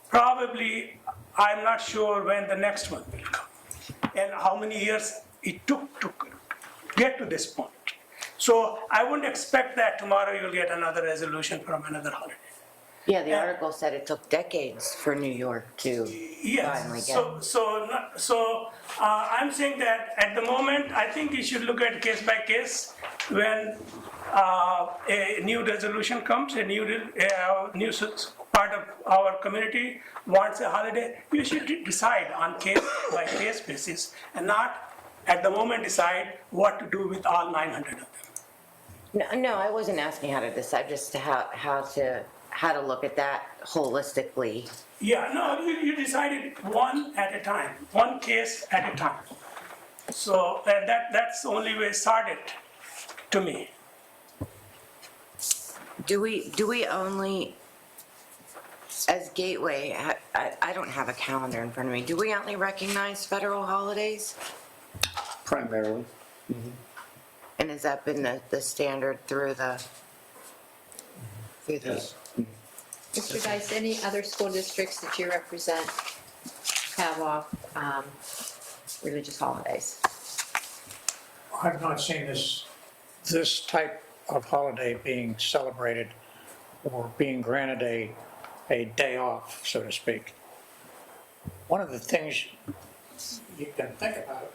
probably I'm not sure when the next one will come and how many years it took to get to this point. So I wouldn't expect that tomorrow you'll get another resolution from another holiday. Yeah, the article said it took decades for New York to finally get. So I'm saying that at the moment, I think you should look at case by case. When a new resolution comes, a new part of our community wants a holiday, you should decide on case by case basis, and not at the moment decide what to do with all 900 of them. No, I wasn't asking how to decide, just how to look at that holistically. Yeah, no, you decided one at a time, one case at a time. So that's the only way started to me. Do we only, as Gateway, I don't have a calendar in front of me, do we only recognize federal holidays? Primarily. And has that been the standard through the? Yes. Mr. Dice, any other school districts that you represent have off religious holidays? I've not seen this type of holiday being celebrated or being granted a day off, so to speak. One of the things you can think about,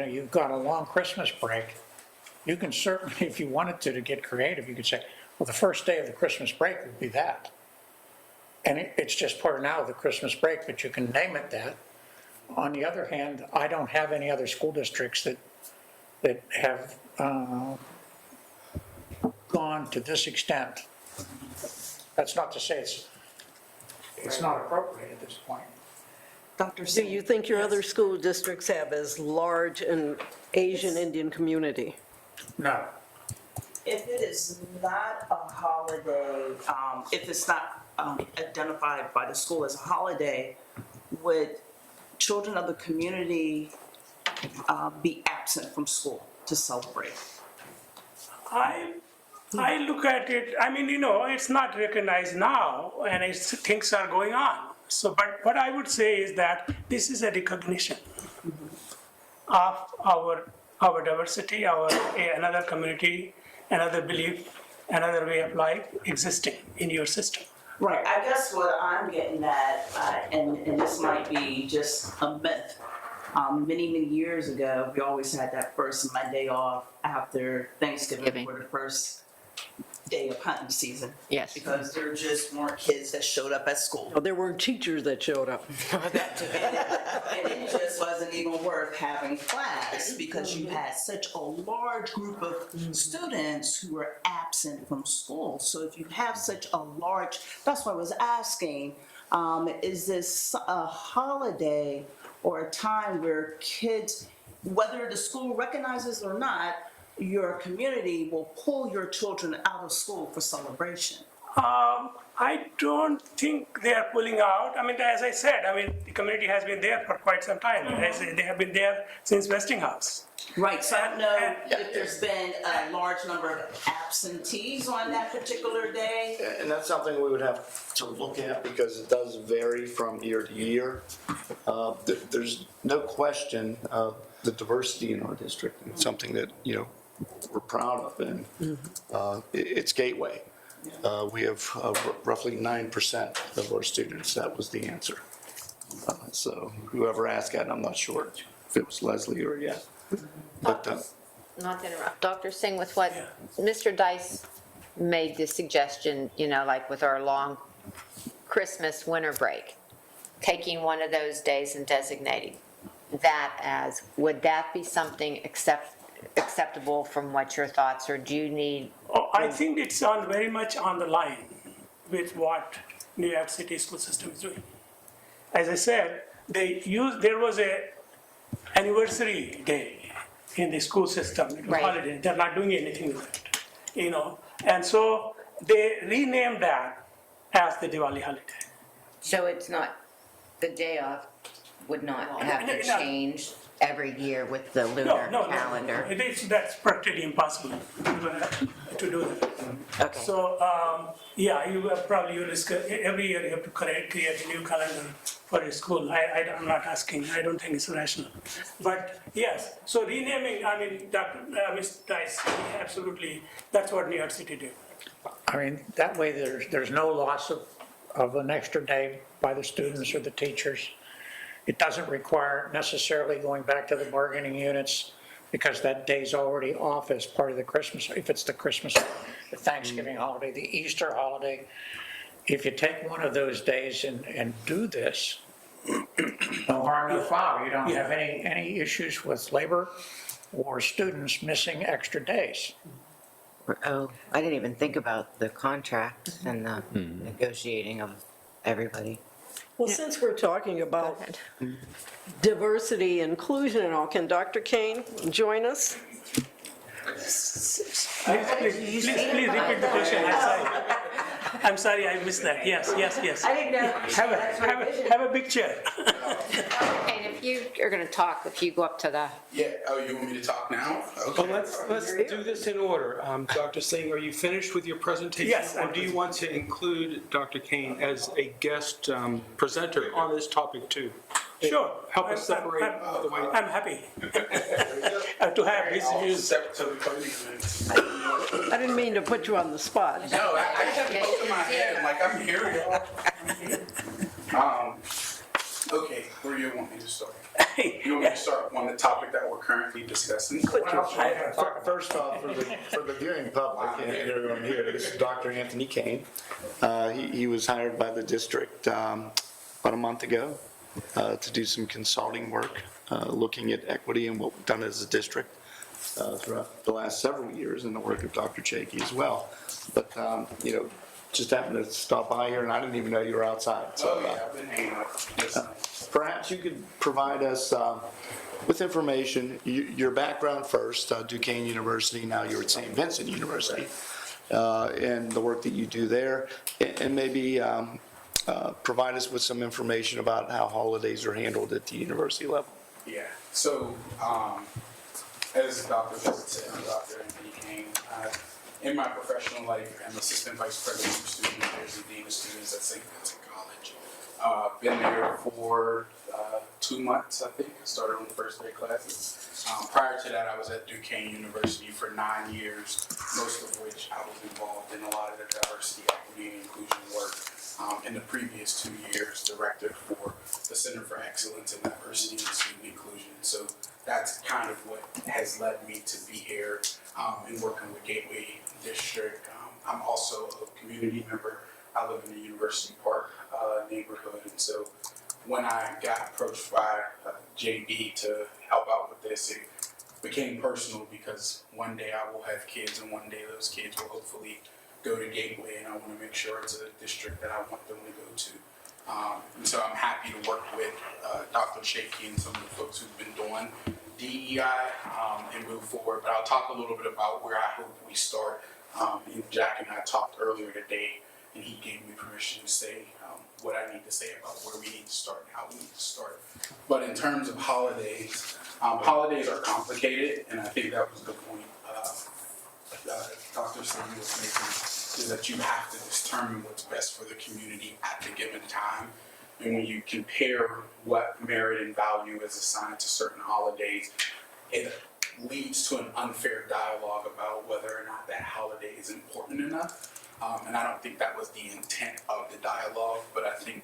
you've got a long Christmas break. You can certainly, if you wanted to get creative, you could say, well, the first day of the Christmas break would be that. And it's just part now of the Christmas break, but you can name it that. On the other hand, I don't have any other school districts that have gone to this extent. That's not to say it's not appropriate at this point. Dr. Do you think your other school districts have as large an Asian Indian community? No. If it is not a holiday, if it's not identified by the school as a holiday, would children of the community be absent from school to celebrate? I look at it, it's not recognized now, and things are going on. So, but what I would say is that this is a recognition of our diversity, another community, another belief, another way of life existing in your system. Right, I guess what I'm getting at, and this might be just a myth, many years ago, we always had that first Monday off after Thanksgiving for the first day of hunting season. Yes. Because there just weren't kids that showed up at school. Oh, there weren't teachers that showed up. And it just wasn't even worth having class because you had such a large group of students who were absent from school. So if you have such a large, that's why I was asking, is this a holiday or a time where kids, whether the school recognizes it or not, your community will pull your children out of school for celebration? I don't think they are pulling out. I mean, as I said, I mean, the community has been there for quite some time. They have been there since Westinghouse. Right, so I don't know if there's been a large number of absentees on that particular day. And that's something we would have to look at because it does vary from year to year. There's no question the diversity in our district. It's something that, we're proud of, and it's Gateway. We have roughly 9% of our students. That was the answer. So whoever asked that, I'm not sure if it was Leslie or yeah. But Not to interrupt, Dr. Singh, with what Mr. Dice made the suggestion, like with our long Christmas winter break, taking one of those days and designating that as, would that be something acceptable from what your thoughts, or do you need? Oh, I think it's very much on the line with what New York City school system is doing. As I said, there was a anniversary day in the school system, it was holiday, they're not doing anything with it, and so they renamed that as the Diwali holiday. So it's not, the day off would not have to change every year with the lunar calendar? No, that's practically impossible to do that. Okay. So, you probably discuss, every year you have to create a new calendar for a school. I'm not asking, I don't think it's rational. But yes, so renaming, I mean, Mr. Dice, absolutely, that's what New York City did. I mean, that way there's no loss of an extra day by the students or the teachers. It doesn't require necessarily going back to the bargaining units because that day's already off as part of the Christmas, if it's the Christmas, the Thanksgiving holiday, the Easter holiday. If you take one of those days and do this, no harm, no foul. You don't have any issues with labor or students missing extra days. Oh, I didn't even think about the contracts and the negotiating of everybody. Well, since we're talking about diversity, inclusion and all, can Dr. Kane join us? Please repeat the question. I'm sorry, I missed that. Yes. I didn't know. Have a big chair. And if you are going to talk, if you go up to the. Yeah, you want me to talk now? Okay. Well, let's do this in order. Dr. Singh, are you finished with your presentation? Yes. Or do you want to include Dr. Kane as a guest presenter on this topic too? Sure. Help us separate the way. I'm happy to have his views. I didn't mean to put you on the spot. No, I kept both in my head, like I'm hearing y'all. Okay, where do you want me to start? You want me to start on the topic that we're currently discussing? First off, for the viewing public and everyone here, this is Dr. Anthony Kane. He was hired by the district about a month ago to do some consulting work, looking at equity and what we've done as a district throughout the last several years, and the work of Dr. Chakey as well. But, just happened to stop by here, and I didn't even know you were outside. So, I've been hanging out. perhaps you could provide us with information, your background first, Duquesne University, now you're at St. Vincent University, and the work that you do there, and maybe provide us with some information about how holidays are handled at the university level. Yeah, so as Dr. Vincent said, I'm Dr. Anthony Kane. In my professional life, I'm assistant vice president for student affairs and dean of students at St. Vincent College. I've been there for 2 months, I think. I started on the first day classes. Prior to that, I was at Duquesne University for 9 years, most of which I was involved in a lot of the diversity, equity, and inclusion work. In the previous 2 years, director for the Center for Excellence in Diversity and Student Inclusion. So that's kind of what has led me to be here and working with Gateway District. I'm also a community member. I live in the University Park neighborhood, and so when I got approached by JB to help out with this, it became personal because one day I will have kids, and one day those kids will hopefully go to Gateway, and I want to make sure it's a district that I want them to go to. And so I'm happy to work with Dr. Shaky and some of the folks who've been doing DEI and move forward. But I'll talk a little bit about where I hope we start. Jack and I talked earlier today, and he gave me permission to say what I need to say about where we need to start and how we need to start. But in terms of holidays, holidays are complicated, and I think that was the point Dr. Singh was making, is that you have to determine what's best for the community at the given time. And when you compare what merit and value is assigned to certain holidays, it leads to an unfair dialogue about whether or not that holiday is important enough. And I don't think that was the intent of the dialogue, but I think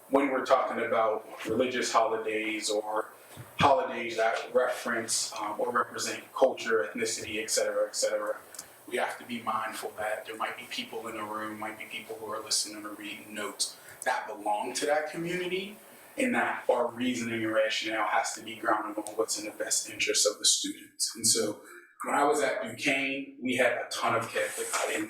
when we're talking about religious holidays or holidays that reference or represent culture, ethnicity, et cetera, we have to be mindful that there might be people in the room, might be people who are listening or reading notes that belong to that community, and that our reasoning and rationale has to be grounded on what's in the best interest of the students. And so when I was at Duquesne, we had a ton of Catholic and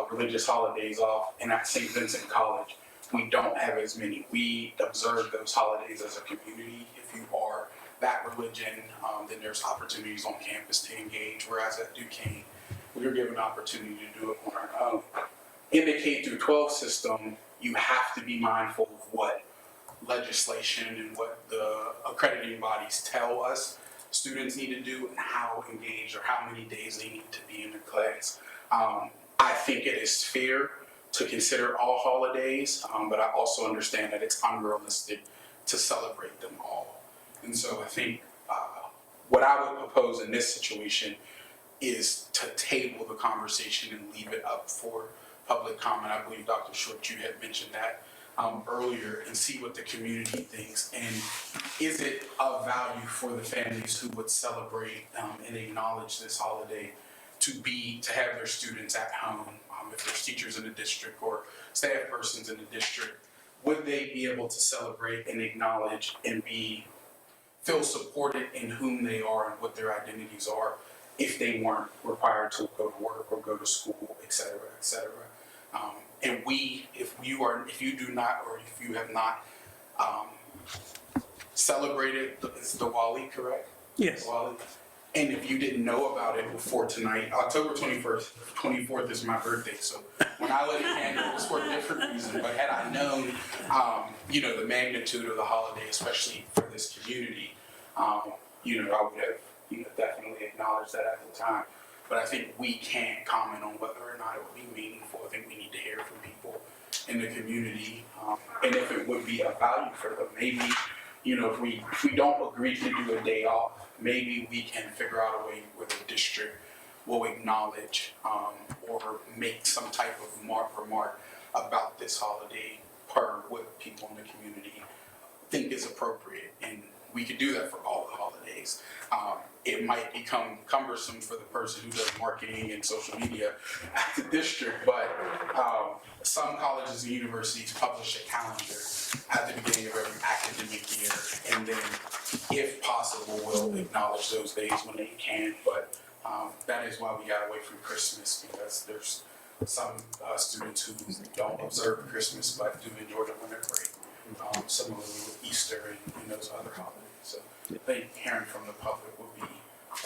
religious holidays off, and at St. Vincent College, we don't have as many. We observe those holidays as a community. If you are that religion, then there's opportunities on campus to engage, whereas at Duquesne, we were given an opportunity to do it on our own. In the K-12 system, you have to be mindful of what legislation and what the accrediting bodies tell us students need to do and how engaged or how many days they need to be in the class. I think it is fair to consider all holidays, but I also understand that it's unrealistic to celebrate them all. And so I think what I would propose in this situation is to table the conversation and leave it up for public comment. I believe Dr. Short, you had mentioned that earlier, and see what the community thinks. And is it of value for the families who would celebrate and acknowledge this holiday to have their students at home, if there's teachers in the district or staff persons in the district, would they be able to celebrate and acknowledge and feel supported in whom they are and what their identities are if they weren't required to go to work or go to school, et cetera, et cetera. And if you do not, or if you have not celebrated, it's Diwali, correct? Yes. Diwali. And if you didn't know about it before tonight, October 24th is my birthday. So when I lit a candle, it was for a different reason. But had I known, the magnitude of the holiday, especially for this community, I would have, definitely acknowledged that at the time. But I think we can't comment on whether or not it would be meaningful. I think we need to hear from people in the community, and if it would be of value for them. Maybe, if we don't agree to do a day off, maybe we can figure out a way where the district will acknowledge or make some type of remark about this holiday per what people in the community think is appropriate. And we could do that for all the holidays. It might become cumbersome for the person who does marketing and social media at the district, but some colleges and universities publish a calendar at the beginning of every academic year, and then, if possible, will acknowledge those days when they can. But that is why we got away from Christmas, because there's some students who don't observe Christmas but do enjoy the winter break. Similarly with Easter and those other holidays. So I think hearing from the public would be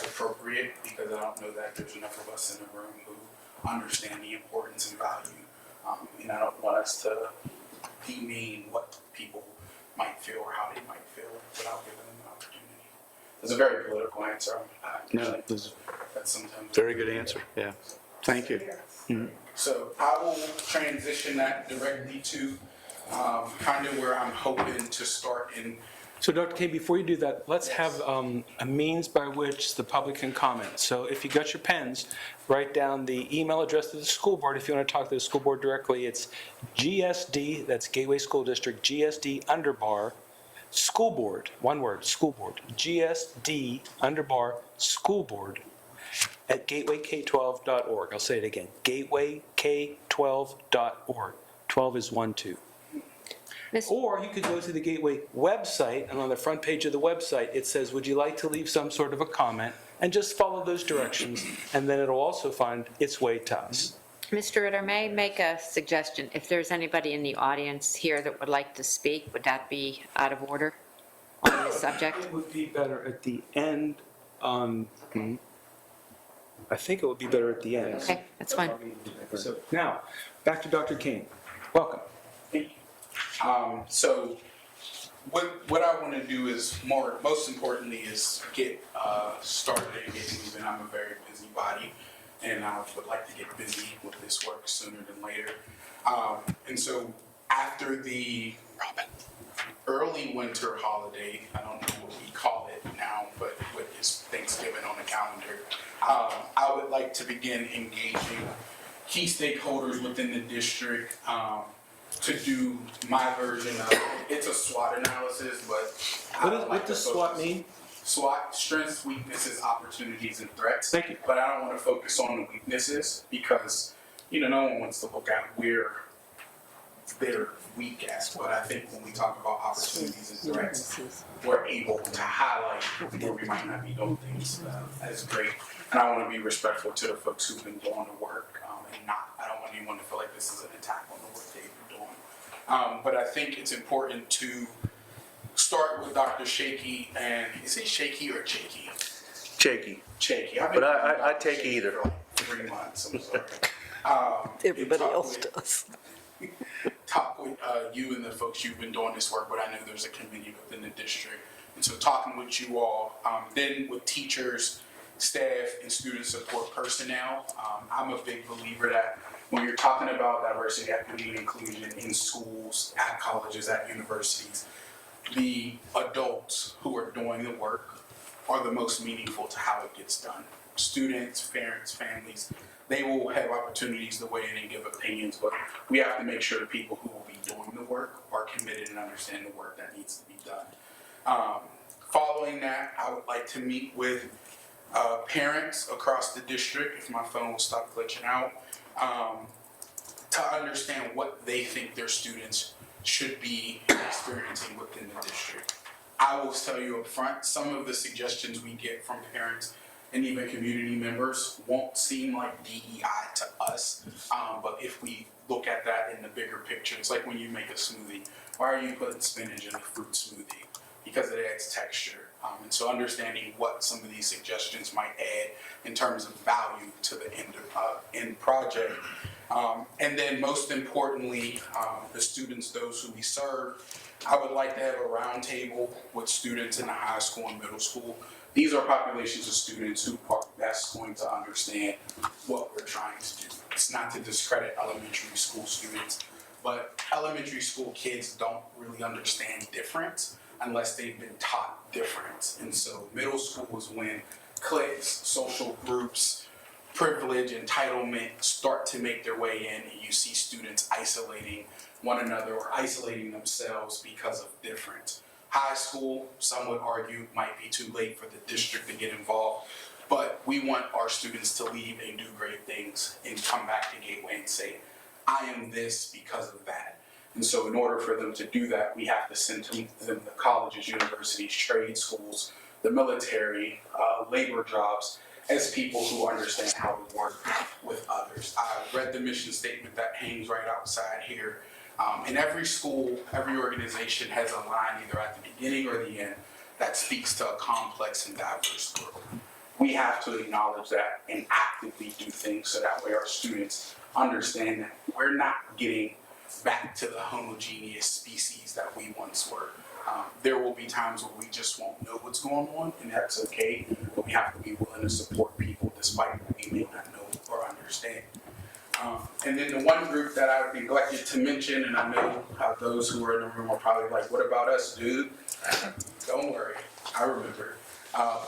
appropriate, because I don't know that there's enough of us in the room who understand the importance and value. And I don't want us to demean what people might feel or how they might feel without giving them an opportunity. It's a very political answer. No, this is That's sometimes very good answer. Yeah. Thank you. Mhm. So I will transition that directly to kind of where I'm hoping to start in So Dr. Kane, before you do that, let's have a means by which the public can comment. So if you got your pens, write down the email address to the school board. If you want to talk to the school board directly, it's GSD, that's Gateway School District, GSD underbar, school board, one word, school board, GSD underbar, school board at gatewayk12.org. I'll say it again, gatewayk12.org. 12 is 1, 2. Or you could go to the Gateway website, and on the front page of the website, it says, would you like to leave some sort of a comment? And just follow those directions, and then it'll also find its way to us. Mr. Ritter, may I make a suggestion? If there's anybody in the audience here that would like to speak, would that be out of order on this subject? It would be better at the end. I think it would be better at the end. Okay, that's fine. So now, back to Dr. King. Welcome. So what I want to do is most importantly is get started and get moving. I'm a very busy body, and I would like to get busy with this work sooner than later. And so after the early winter holiday, I don't know what we call it now, but what is Thanksgiving on the calendar, I would like to begin engaging key stakeholders within the district to do my version of it. It's a SWOT analysis, but What does SWOT mean? SWOT, strengths, weaknesses, opportunities, and threats. Thank you. But I don't want to focus on the weaknesses because, no one wants to look at where they're weak at. But I think when we talk about opportunities and threats, we're able to highlight where we might not be doing things as great. And I want to be respectful to the folks who've been doing the work I don't want anyone to feel like this is an attack on the work they've been doing. But I think it's important to start with Dr. Shaky, and is it Shaky or Shaky? Shaky. Shaky. But I take either. For like 3 months, I'm sorry. Everybody else does. Talk with you and the folks you've been doing this work, but I know there's a committee within the district. And so talking with you all, then with teachers, staff, and student support personnel, I'm a big believer that when you're talking about diversity, equity, and inclusion in schools, at colleges, at universities, the adults who are doing the work are the most meaningful to how it gets done. Students, parents, families, they will have opportunities to weigh in and give opinions, but we have to make sure the people who will be doing the work are committed and understand the work that needs to be done. Following that, I would like to meet with parents across the district, if my phone will stop glitching out, to understand what they think their students should be experiencing within the district. I will tell you up front, some of the suggestions we get from parents and even community members won't seem like DEI to us, but if we look at that in the bigger picture, it's like when you make a smoothie. Why are you putting spinach in a fruit smoothie? Because it adds texture. And so understanding what some of these suggestions might add in terms of value to the end project. And then most importantly, the students, those who we serve, I would like to have a roundtable with students in the high school and middle school. These are populations of students who are best going to understand what we're trying to do. It's not to discredit elementary school students, but elementary school kids don't really understand difference unless they've been taught difference. And so middle school is when cliques, social groups, privilege, entitlement start to make their way in, and you see students isolating one another or isolating themselves because of difference. High school, some would argue, might be too late for the district to get involved, but we want our students to leave and do great things and come back to Gateway and say, I am this because of that. And so in order for them to do that, we have to send them to colleges, universities, trade schools, the military, labor jobs, as people who understand how to work with others. I read the mission statement that hangs right outside here. And every school, every organization has a line either at the beginning or the end that speaks to a complex and diverse group. We have to acknowledge that and actively do things so that way our students understand that we're not getting back to the homogeneous species that we once were. There will be times where we just won't know what's going on, and that's okay, but we have to be willing to support people despite what we may not know or understand. And then the one group that I neglected to mention, and I know those who are in the room are probably like, what about us, dude? Don't worry, I remember.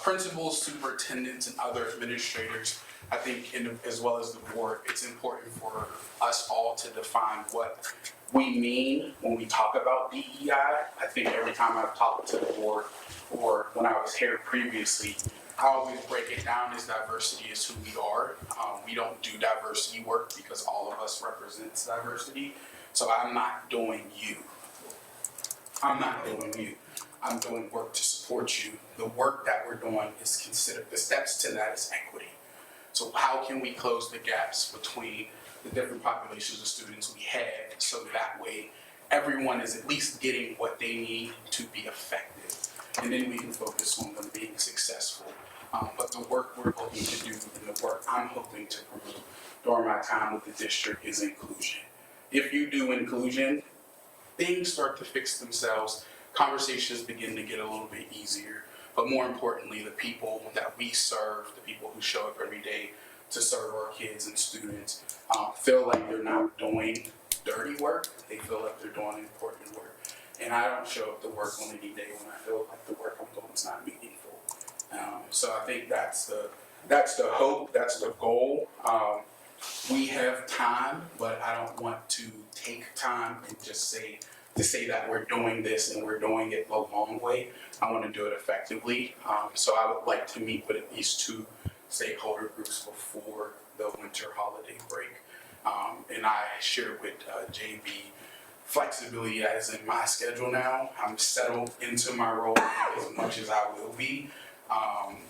Principals, superintendents, and other administrators, I think, as well as the board, it's important for us all to define what we mean when we talk about DEI. I think every time I've talked to the board or when I was here previously, I always break it down as diversity is who we are. We don't do diversity work because all of us represents diversity. So I'm not doing you. I'm not doing you. I'm doing work to support you. The work that we're doing is considered, the steps to that is equity. So how can we close the gaps between the different populations of students we have so that way everyone is at least getting what they need to be effective. And then we can focus on them being successful. But the work we're hoping to do and the work I'm hoping to promote during my time with the district is inclusion. If you do inclusion, things start to fix themselves. Conversations begin to get a little bit easier. But more importantly, the people that we serve, the people who show up every day to serve our kids and students, feel like they're not doing dirty work. They feel like they're doing important work. And I don't show up to work on any day when I feel like the work I'm doing is not meaningful. So I think that's the hope, that's the goal. We have time, but I don't want to take time and just say that we're doing this and we're doing it the long way. I want to do it effectively. So I would like to meet with at least 2 stakeholder groups before the winter holiday break. And I shared with JB flexibility as in my schedule now. I'm settled into my role as much as I will be.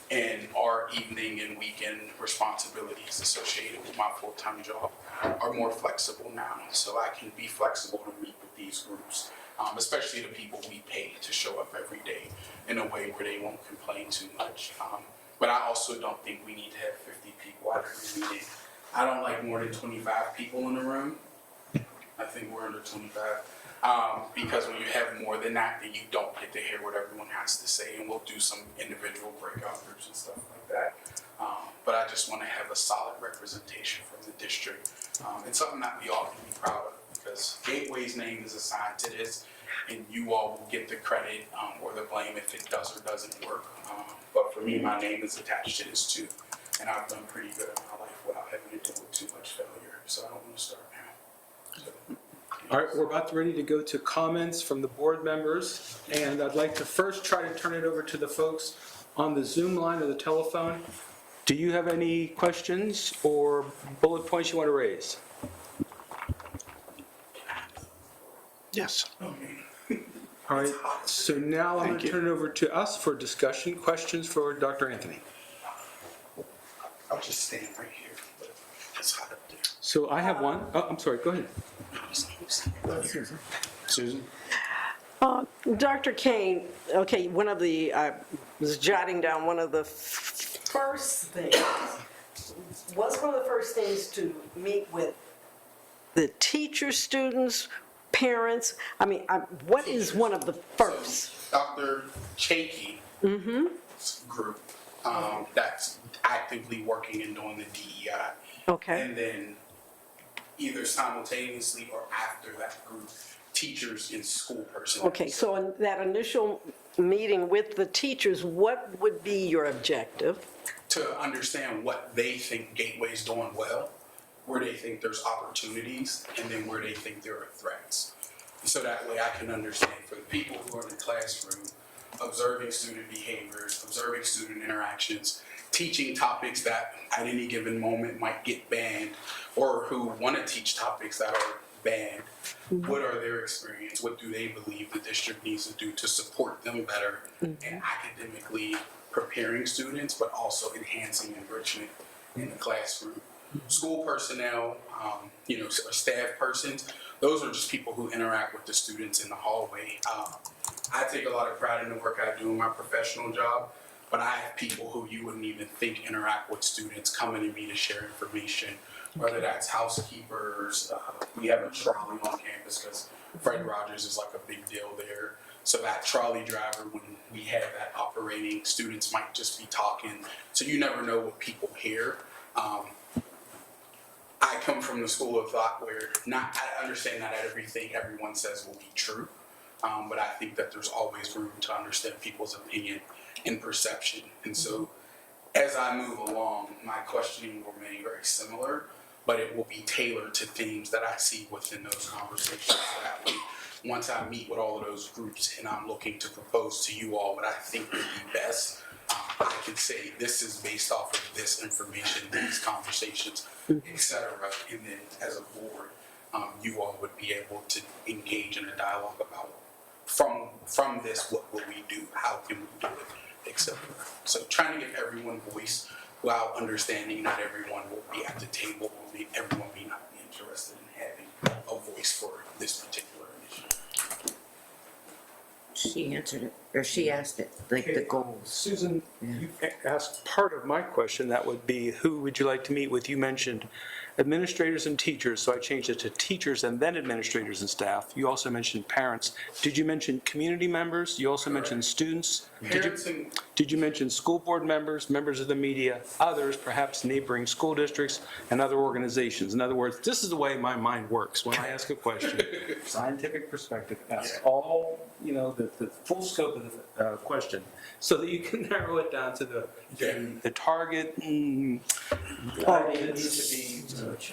And our evening and weekend responsibilities associated with my full-time job are more flexible now. So I can be flexible to meet with these groups, especially the people we pay to show up every day in a way where they won't complain too much. But I also don't think we need to have 50 people at every meeting. I don't like more than 25 people in the room. I think we're under 25. Because when you have more than that, then you don't get to hear what everyone has to say, and we'll do some individual breakout groups and stuff like that. But I just want to have a solid representation from the district. It's something that we all can be proud of because Gateway's name is assigned to this, and you all will get the credit or the blame if it does or doesn't work. But for me, my name is attached to this too, and I've done pretty good in my life without having to deal with too much failure. So I don't want to start now. So. All right, we're about ready to go to comments from the board members, and I'd like to first try to turn it over to the folks on the Zoom line or the telephone. Do you have any questions or bullet points you want to raise? Yes. All right, so now I'm going to turn it over to us for discussion. Questions for Dr. Anthony? I'll just stand right here, but it's hot up there. So I have one. Oh, I'm sorry, go ahead. Susan? Dr. Kane, okay, I was jotting down one of the first things, to meet with the teachers, students, parents? I mean, what is one of the first? Dr. Chakey group that's actively working and doing the DEI. Okay. And then either simultaneously or after that group, teachers and school personnel. Okay, so in that initial meeting with the teachers, what would be your objective? To understand what they think Gateway's doing well, where they think there's opportunities, and then where they think there are threats. And so that way I can understand for the people who are in the classroom, observing student behaviors, observing student interactions, teaching topics that at any given moment might get banned, or who want to teach topics that are banned. What are their experience? What do they believe the district needs to do to support them better in academically preparing students, but also enhancing enrichment in the classroom? School personnel, or staff persons, those are just people who interact with the students in the hallway. I take a lot of pride in the work I do in my professional job, but I have people who you wouldn't even think interact with students coming to me to share information, whether that's housekeepers. We have a trolley on campus because Fred Rogers is like a big deal there. So that trolley driver, when we have that operating, students might just be talking. So you never know what people hear. I I come from the school of thought where I understand not everything everyone says will be true, but I think that there's always room to understand people's opinion and perception. And so as I move along, my questioning will remain very similar, but it will be tailored to themes that I see within those conversations. So that way, once I meet with all of those groups and I'm looking to propose to you all what I think would be best, I can say this is based off of this information, these conversations, etc. And then as a board, you all would be able to engage in a dialogue about from this, what will we do, how can we do it, etc. So trying to give everyone voice while understanding not everyone will be at the table, everyone may not be interested in having a voice for this particular initiative. She answered it, or she asked it, like the goals. Susan, you asked part of my question, that would be, who would you like to meet with? You mentioned administrators and teachers, so I changed it to teachers and then administrators and staff. You also mentioned parents. Did you mention community members? You also mentioned students? Did you mention school board members, members of the media, others, perhaps neighboring school districts, and other organizations? In other words, this is the way my mind works when I ask a question. Scientific perspective, ask all, the full scope of the question, so that you can narrow it down to the target that needs to be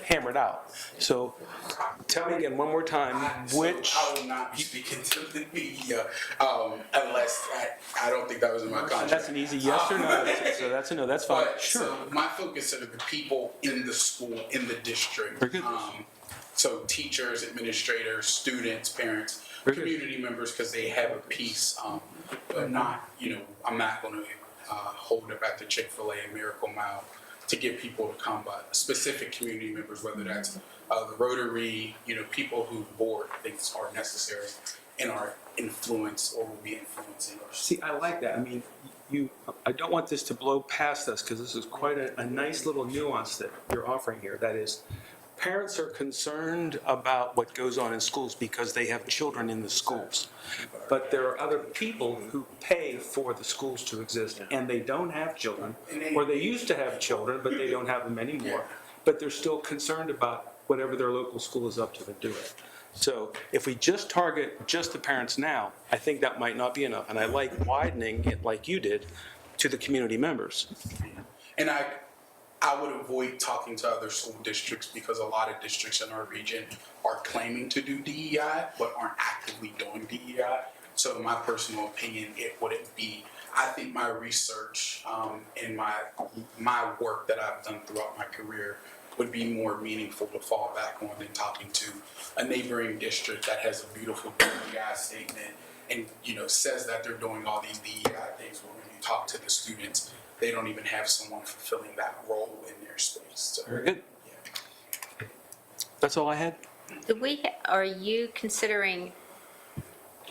hammered out. So tell me again one more time, which... I will not be speaking to the media unless I don't think that was in my contract. That's an easy yes or no, so that's a no, that's fine. But, Sure. So my focus are the people in the school, in the district. Very good. So teachers, administrators, students, parents, community members, because they have a piece, but not, I'm not going to hold up at the Chick-fil-A and Miracle Mile to get people to come, but specific community members, whether that's the Rotary, people who the board thinks are necessary and are influenced or will be influencing us. See, I like that. I mean, I don't want this to blow past us, because this is quite a nice little nuance that you're offering here. That is, parents are concerned about what goes on in schools because they have children in the schools. But there are other people who pay for the schools to exist, and they don't have children, or they used to have children, but they don't have them anymore. But they're still concerned about whatever their local school is up to do it. So if we just target just the parents now, I think that might not be enough. And I like widening it like you did to the community members. And I would avoid talking to other school districts, because a lot of districts in our region are claiming to do DEI but aren't actively doing DEI. So in my personal opinion, it wouldn't be, I think my research and my work that I've done throughout my career would be more meaningful to fall back on than talking to a neighboring district that has a beautiful DEI statement and says that they're doing all these DEI things, but when you talk to the students, they don't even have someone fulfilling that role in their space. So, very good. Yeah. That's all I had. Are you considering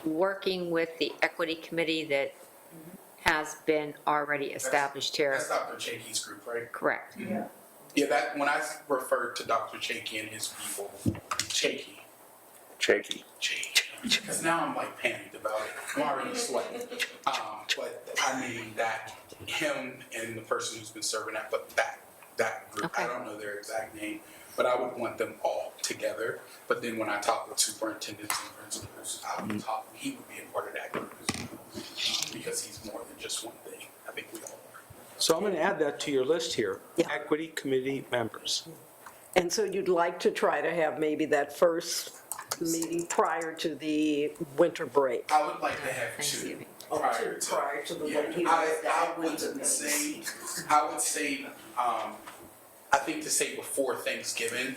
working with the equity committee that has been already established here? That's Dr. Chakey's group, right? Correct. Yeah. Yeah, that when I referred to Dr. Chakey and his people, Chakey. Because now I'm like panicked about it. I'm already sweating. But I mean that him and the person who's been serving that, but that group, okay. I don't know their exact name, but I would want them all together. But then when I talk with superintendents and principals, he would be a part of that group as well, because he's more than just one thing. I think we all are. So I'm going to add that to your list here, equity committee members. And so you'd like to try to have maybe that first meeting prior to the winter break? I would like to have two prior to the winter. I would say, I think to say before Thanksgiving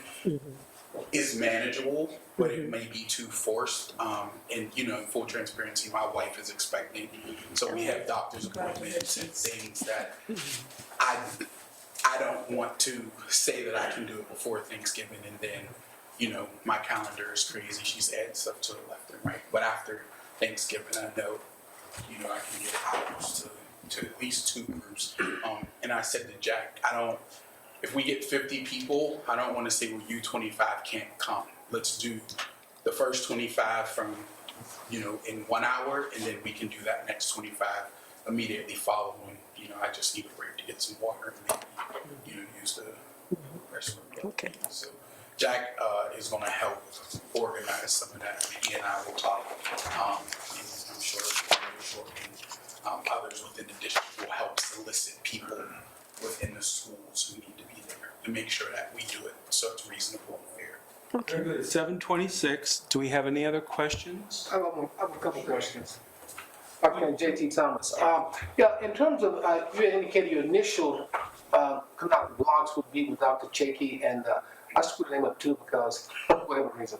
is manageable, but it may be too forced. And in full transparency, my wife is expecting, so we have doctor's appointments and things that I don't want to say that I can do it before Thanksgiving, and then my calendar is crazy. She's adding stuff to the left and right. But after Thanksgiving, I know I can get hours to at least two groups. And I said to Jack, if we get 50 people, I don't want to say, well, you 25 can't come. Let's do the first 25 from, in 1 hour, and then we can do that next 25 immediately following. I just need a break to get some water and maybe, use the progress we're making. Okay. So Jack is going to help organize some of that. He and I will talk, and I'm sure very shortly, others within the district will help solicit people within the schools who need to be there to make sure that we do it so it's reasonable and fair. Very good. 7:26. Do we have any other questions? I have a couple questions. Okay, JT Thomas. Yeah, in terms of, you had indicated your initial conduct blogs would be with Dr. Chakey, and I screwed the name up too because, whatever reason.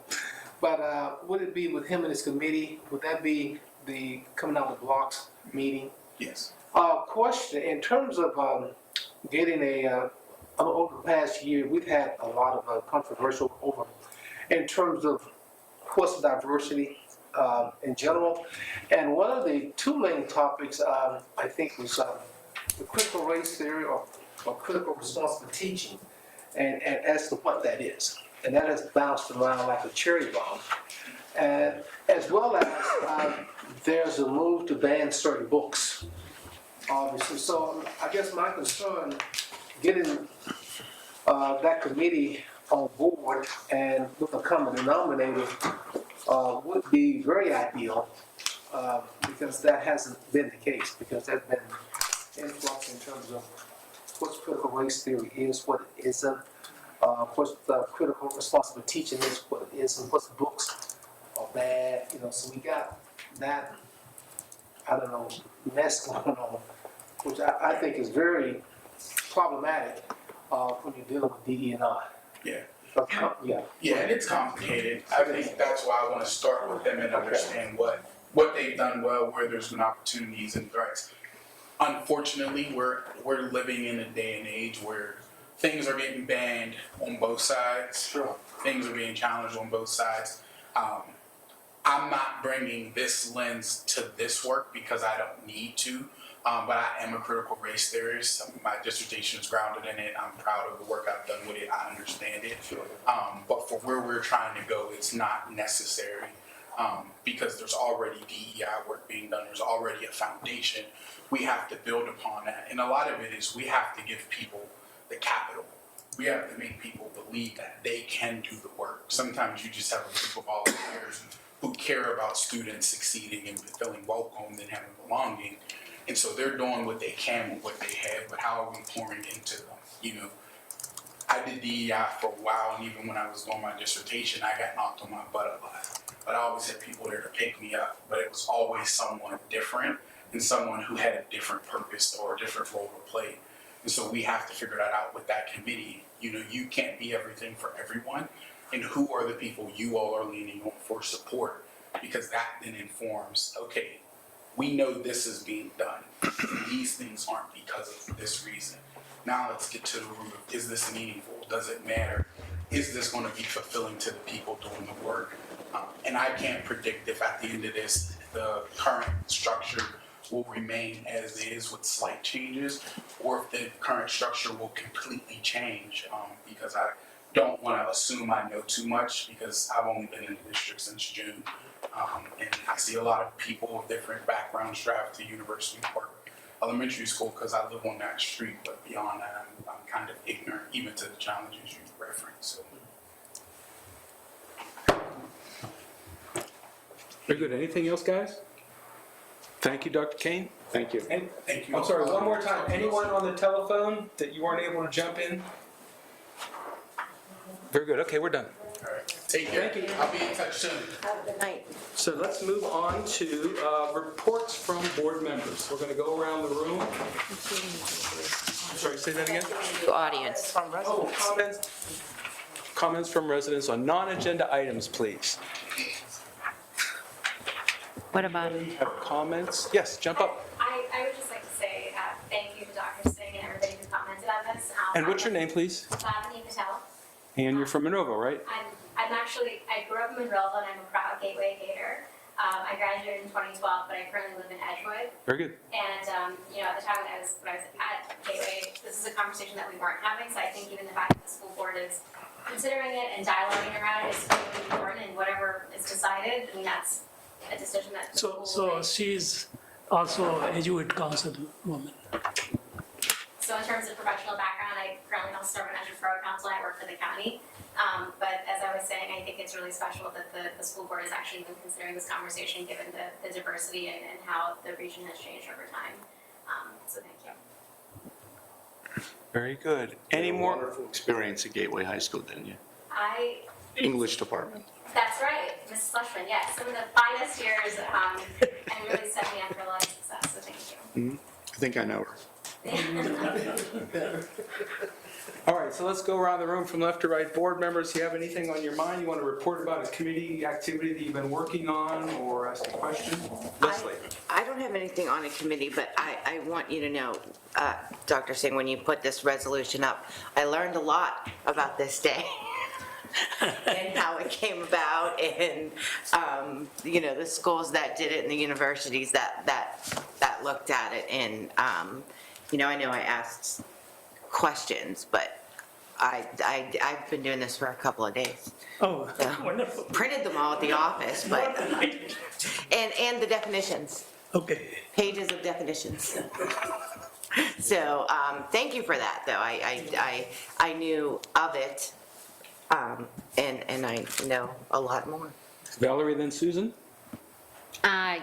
But would it be with him and his committee? Would that be the coming out with blocks meeting? Yes. Question, in terms of getting over the past year, we've had a lot of controversial over, in terms of course diversity in general. And one of the two main topics, I think, was the critical race theory or critical responsible teaching, and as to what that is. And that has bounced around like a cherry bomb. And as well as there's a move to ban certain books, obviously. So I guess my concern, getting that committee on board and with a common denominator would be very ideal, because that hasn't been the case, because there's been influx in terms of what critical race theory is, what it isn't, what critical responsible teaching is, what it is, and what books are bad, so we got that, I don't know, mess going on, which I think is very problematic when you're dealing with DE&I. Yeah. Yeah. Yeah, and it's complicated. I think that's why I want to start with them and understand what they've done well, where there's been opportunities and threats. Unfortunately, we're living in a day and age where things are getting banned on both sides. Sure. Things are being challenged on both sides. I'm not bringing this lens to this work because I don't need to, but I am a critical race theorist. My dissertation is grounded in it. I'm proud of the work I've done with it. I understand it. Sure. But for where we're trying to go, it's not necessary because there's already DEI work being done. There's already a foundation. We have to build upon that. And a lot of it is we have to give people the capital. We have to make people believe that they can do the work. Sometimes you just have a group of volunteers who care about students succeeding and feeling welcomed and having belonging. And so they're doing what they can with what they have, but how are we pouring into them? I did DEI for a while, and even when I was doing my dissertation, I got knocked on my butt a lot. But I always had people there to pick me up, but it was always someone different and someone who had a different purpose or a different role to play. And so we have to figure that out with that committee. You can't be everything for everyone. And who are the people you all are leaning on for support? Because that then informs, okay, we know this is being done. These things aren't because of this reason. Now let's get to the root of, is this meaningful? Does it matter? Is this going to be fulfilling to the people doing the work? And I can't predict if at the end of this, the current structure will remain as is with slight changes, or if the current structure will completely change, because I don't want to assume I know too much, because I've only been in the district since June. And I see a lot of people of different backgrounds drive to University Park Elementary School because I live on that street, but beyond that, I'm kind of ignorant even to the challenges you reference. So. Very good. Anything else, guys? Thank you, Dr. Kane. Thank you. Thank you. I'm sorry, one more time. Anyone on the telephone that you weren't able to jump in? Very good. Okay, we're done. All right. Take care. Thank you. I'll be in touch soon. Have a good night. So let's move on to reports from board members. We're going to go around the room. Sorry, say that again? The audience. Oh, comments from residents on non-agenda items, please. What about? Have comments? Yes, jump up. I would just like to say thank you to Dr. Singh and everybody who commented on this. And what's your name, please? Bhavani Patel. And you're from Monroeville, right? I grew up in Monroeville and I'm a proud Gateway Gator. I graduated in 2012, but I currently live in Edgewood. Very good. And at the time when I was at Gateway, this is a conversation that we weren't having. So I think even the fact that the school board is considering it and dialoguing around it is really important. And whatever is decided, that's a decision that the school will make. she's also Edgewood Council woman. So in terms of professional background, I currently don't the Storm Management Borough Council, I work for the county. But as I was saying, I think it's really special that the school board is actually even considering this conversation, given the diversity and how the region has changed over time. So thank you. Very good. Any more? Wonderful experience at Gateway High School, didn't you? English department. That's right, Mrs. Slushman, yes, some of the finest years, and really set me up for a lot of success, so thank you. I think I know her. All right, so let's go around the room from left to right. Board members, you have anything on your mind? You want to report about a committee activity that you've been working on or ask a question? Leslie? I don't have anything on a committee, but I want you to know, Dr. Singh, when you put this resolution up, I learned a lot about this day. And how it came about, and you know, the schools that did it and the universities that looked at it, and you know, I asked questions, but I've been doing this for a couple of days. Oh, So, wonderful. printed them all at the office, but and the definitions. Okay. Pages of definitions. So thank you for that, though. I knew of it. And I know a lot more. Valerie, then Susan?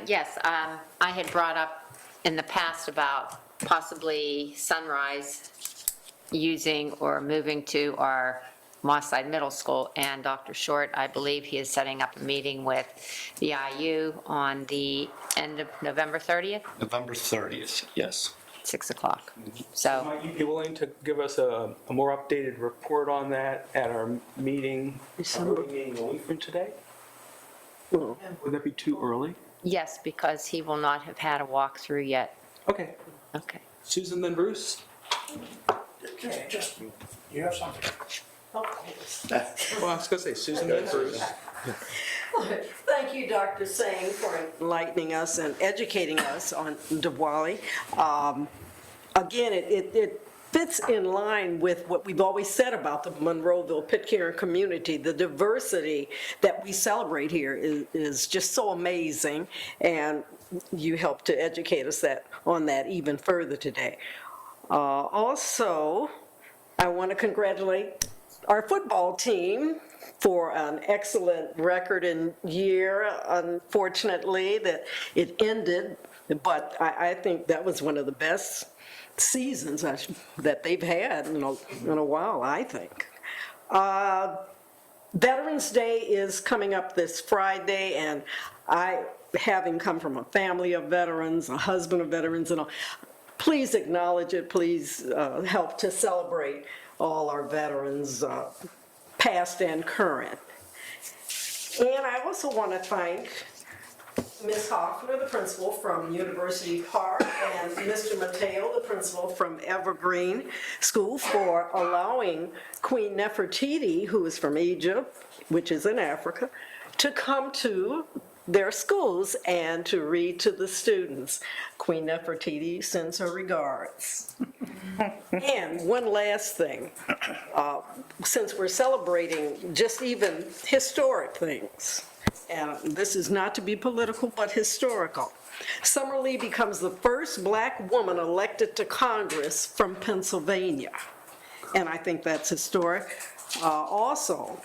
Yes, I had brought up in the past about possibly Sunrise using or moving to our Moss-Side Middle School, and Dr. Short, I believe he is setting up a meeting with the IU on the end of November 30th, November 30th, yes. 6 o'clock. So, Might you be willing to give us a more updated report on that at our meeting, meeting a week from today? Would that be too early? yes, because he will not have had a walkthrough yet. Okay. Okay. Susan, then Bruce? Okay, just, you have something? Well, I was going to say Susan, then Bruce. Thank you, Dr. Singh, for enlightening us and educating us on Diwali. Again, it fits in line with what we've always said about the Monroeville Pitcairn community. The diversity that we celebrate here is just so amazing, and you helped to educate us on that even further today. Also, I want to congratulate our football team for an excellent record and year. Unfortunately, that it ended, but I think that was one of the best seasons that they've had in a while, I think. Veterans Day is coming up this Friday, and I, having come from a family of veterans, a husband of veterans, and all, please acknowledge it, please help to celebrate all our veterans, past and current. And I also want to thank Ms. Hoffner, the principal from University Park, and Mr. Mateo, the principal from Evergreen School, for allowing Queen Nefertiti, who is from Egypt, which is in Africa, to come to their schools and to read to the students. Queen Nefertiti sends her regards. And one last thing, since we're celebrating just even historic things, and this is not to be political, but historical. Summer Lee becomes the first black woman elected to Congress from Pennsylvania, and I think that's historic. Also,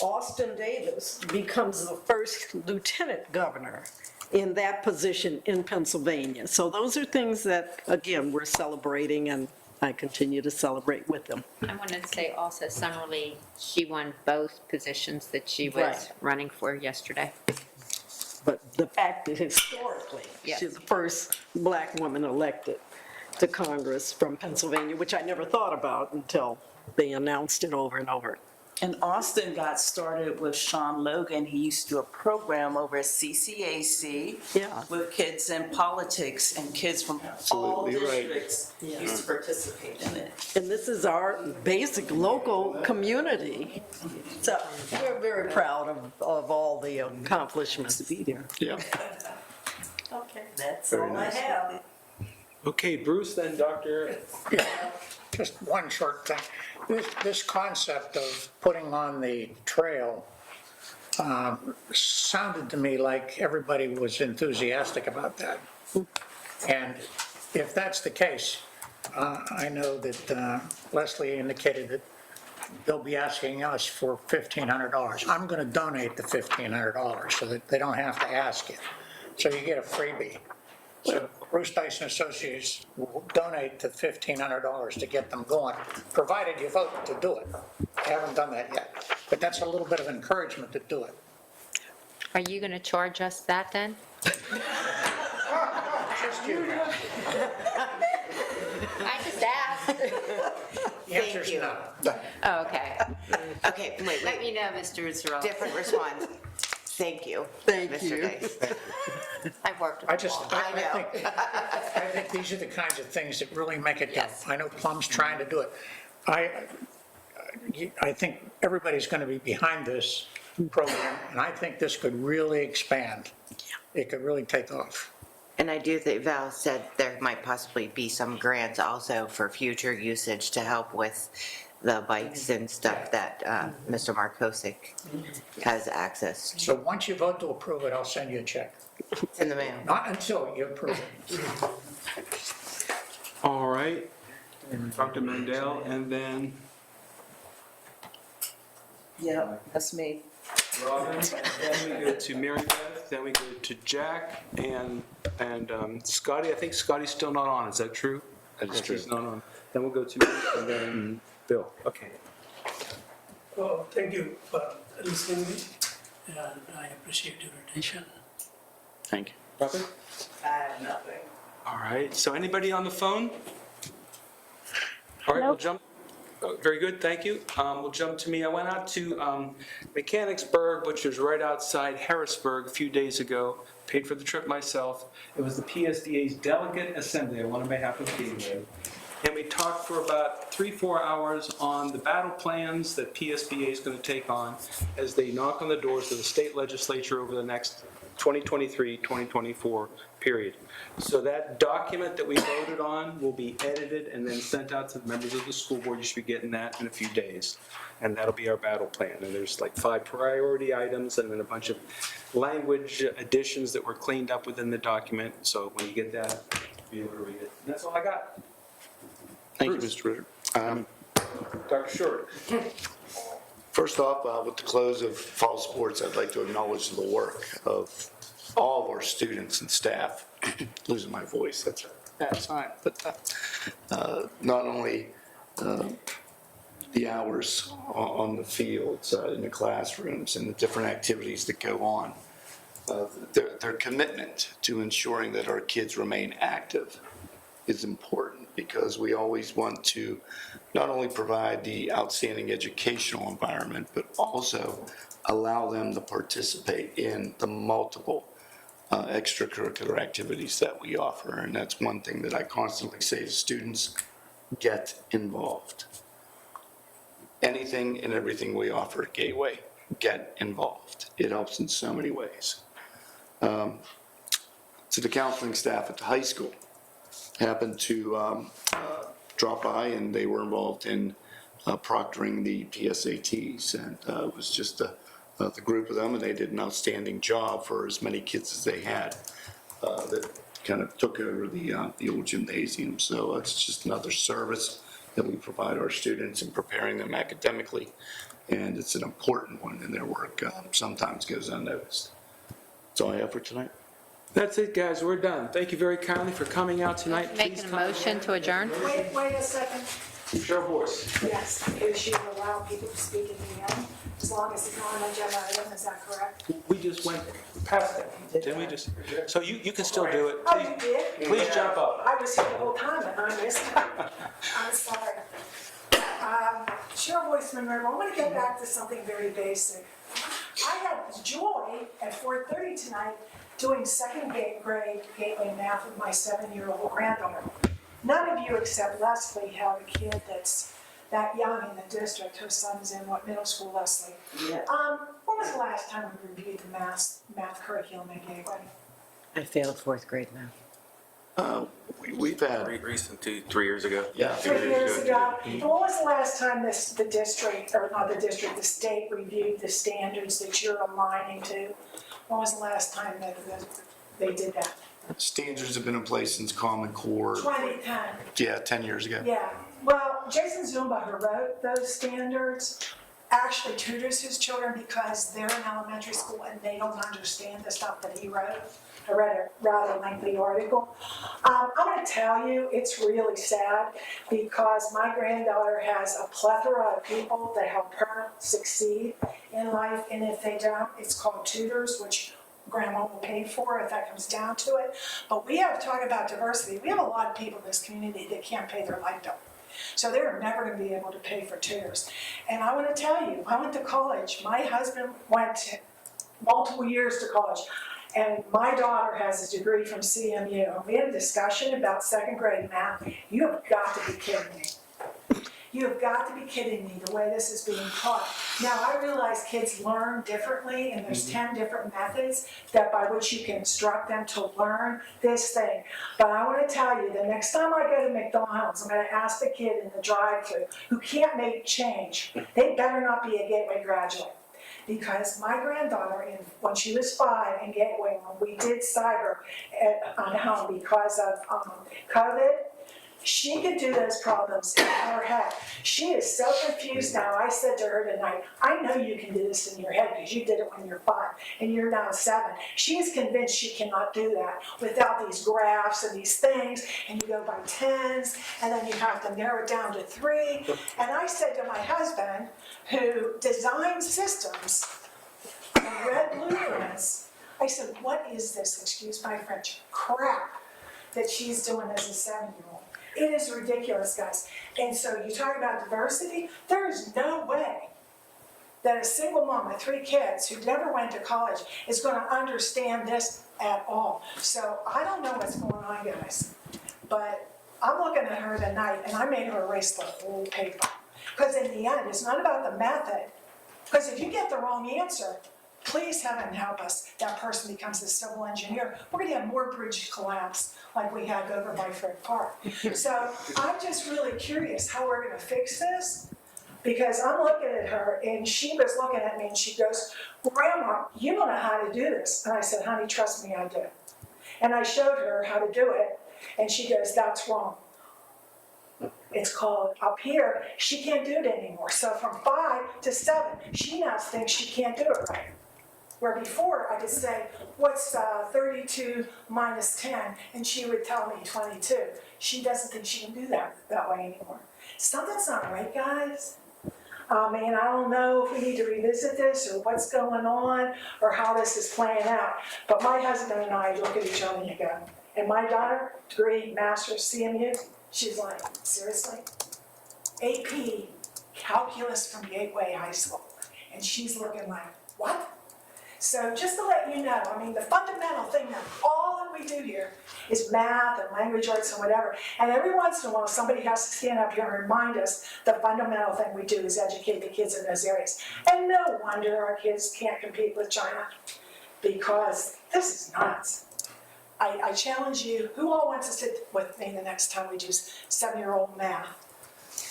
Austin Davis becomes the first lieutenant governor in that position in Pennsylvania. So those are things that, again, we're celebrating, and I continue to celebrate with them. I want to say also, Summer Lee, she won both positions that she was Right. running for yesterday. But the fact that historically, Yes. she's the first black woman elected to Congress from Pennsylvania, which I never thought about until they announced it over and over. And Austin got started with Sean Logan. He used to do a program over at CCAC with kids in politics, and kids from all Absolutely right. districts used to participate in it. And this is our basic local community. So we're very proud of all the accomplishments to be there. Yeah. Okay, that's Very all nice. I have. Okay, Bruce, then Dr. Just one short thing. This concept of putting on the trail sounded to me like everybody was enthusiastic about that. And if that's the case, I know that Leslie indicated that they'll be asking us for $1,500. I'm going to donate the $1,500 so that they don't have to ask you. So you get a freebie. So Bruce Dyson Associates will donate the $1,500 to get them going, provided you vote to do it. I haven't done that yet, but that's a little bit of encouragement to do it. Are you going to charge us that then? Just you. I just asked. The answer's no. Oh, okay. Okay, wait, Let me know, Mr. Israel. different response. Thank you. Thank Mr. you. Dice. I've worked with I them just, all. I think these are the kinds of things that really make it go. I know Plum's trying to do it. I think everybody's going to be behind this program, and I think this could really expand. It could really take off. And I do think Val said there might possibly be some grants also for future usage to help with the bikes and stuff that Mr. Markosik has access to. So once you vote to approve it, I'll send you a check. It's in the mail. Not until you approve it. All right, Dr. Mandel, and then Yeah, that's me. Robin, then we go to Mary Beth, then we go to Jack and Scotty. I think Scotty's still not on, is that true? That is true. He's not on. Then we'll go to me and then Bill. Okay. Oh, thank you for listening me, and I appreciate your attention. Thank you. Robin? I have nothing. All right, so anybody on the phone? All right, we'll jump. Oh, very good, thank you. We'll jump to me. I went out to Mechanicsburg, which is right outside Harrisburg, a few days ago. Paid for the trip myself. It was the PSDA's delegate assembly. I went on behalf of Gateway. And we talked for about 3-4 hours on the battle plans that PSBA is going to take on as they knock on the doors of the state legislature over the next 2023-2024 period. So that document that we voted on will be edited and then sent out to the members of the school board. You should be getting that in a few days. And that'll be our battle plan. And there's like 5 priority items and then a bunch of language additions that were cleaned up within the document. So when you get that, you'll be able to read it. And that's all I got. Thank you, Mr. Ritter. Dr. Short. First off, with the close of fall sports, I'd like to acknowledge the work of all of our students and staff. Losing my voice, that's a bad sign. But not only the hours on the fields, in the classrooms, and the different activities that go on, their commitment to ensuring that our kids remain active is important, because we always want to not only provide the outstanding educational environment, but also allow them to participate in the multiple extracurricular activities that we offer. And that's one thing that I constantly say to students: get involved. Anything and everything we offer at Gateway, get involved. It helps in so many ways. To the counseling staff at the high school, happened to drop by, and they were involved in proctoring the PSATs, and it was just the group of them, and they did an outstanding job for as many kids as they had that kind of took over the old gymnasium. So it's just another service that we provide our students in preparing them academically, and it's an important one, and their work sometimes goes unnoticed. That's all I have for tonight. That's it, guys. We're done. Thank you very kindly for coming out tonight. Making a motion to adjourn? Wait a second. Show of voice. Yes, is you allow people to speak in the end, as long as it's not an agenda item, is that correct? We just went past that. Didn't we just? So you can still do it. Oh, you did? Please jump up. I was here the whole time and I missed it. I'm sorry. Cheryl Boyce Monroe, I want to get back to something very basic. I had joy at 4:30 tonight doing second grade Gateway math with my 7-year-old granddaughter. None of you except Leslie have a kid that's that young in the district. Her son's in middle school, Leslie? Yeah. When was the last time we reviewed the math curriculum at Gateway? I failed 4th grade math. We've had Recent, 3 years ago. Yeah. 3 years ago. And when was the last time the state reviewed the standards that you're aligning to? When was the last time that they did that? Standards have been in place since Common Core, 2010. yeah, 10 years ago. Yeah, well, Jason Zumba, who wrote those standards, actually tutors his children because they're in elementary school and they don't understand the stuff that he wrote. I read a rather lengthy article. I'm gonna tell you, it's really sad because my granddaughter has a plethora of people that help her succeed in life, and if they don't, it's called tutors, which grandma will pay for if that comes down to it. But we have to talk about diversity. We have a lot of people in this community that can't pay their light bill. So they're never gonna be able to pay for tutors. And I wanna tell you, I went to college. My husband went multiple years to college. And my daughter has a degree from CMU. And we had a discussion about second grade math. You have got to be kidding me. You have got to be kidding me the way this is being taught. Now, I realize kids learn differently, and there's 10 different methods that by which you can instruct them to learn this thing. But I want to tell you, the next time I go to McDonald's, I'm going to ask the kid in the drive-thru who can't make change, they better not be a Gateway graduate. Because my granddaughter, when she was 5 in Gateway, when we did cyber on home because of COVID, she could do those problems in her head. She is so confused now. I said to her tonight, I know you can do this in your head because you did it when you're 5 and you're now 7. She is convinced she cannot do that without these graphs and these things, and you go by tens, and then you have to narrow it down to 3. And I said to my husband, who designed systems and read blueprints, I said, what is this, excuse my French, crap that she's doing as a 7-year-old? It is ridiculous, guys. And so you talk about diversity, there is no way that a single mom with 3 kids who never went to college is going to understand this at all. So I don't know what's going on, guys, but I'm looking at her tonight and I made her erase the whole paper. Because in the end, it's not about the method. Because if you get the wrong answer, please heaven help us, that person becomes a civil engineer. We're going to have more bridges collapse like we had over by Frick Park. So I'm just really curious how we're going to fix this, because I'm looking at her and she was looking at me and she goes, Grandma, you don't know how to do this. And I said, honey, trust me, I do. And I showed her how to do it and she goes, that's wrong. It's called up here, she can't do it anymore. So from 5 to 7, she now thinks she can't do it right. Where before I could say, what's 32 minus 10? And she would tell me 22. She doesn't think she can do that way anymore. Something's not right, guys. And I don't know if we need to revisit this or what's going on or how this is playing out. But my husband and I look at each other and go, and my daughter, degree, master's, CMU, she's like, seriously? AP calculus from Gateway High School. And she's looking like, what? So just to let you know, I mean, the fundamental thing that all that we do here is math and language arts and whatever. And every once in a while, somebody has to stand up here and remind us the fundamental thing we do is educate the kids in those areas. And no wonder our kids can't compete with China, because this is nuts. I challenge you, who all wants to sit with me the next time we do 7-year-old math?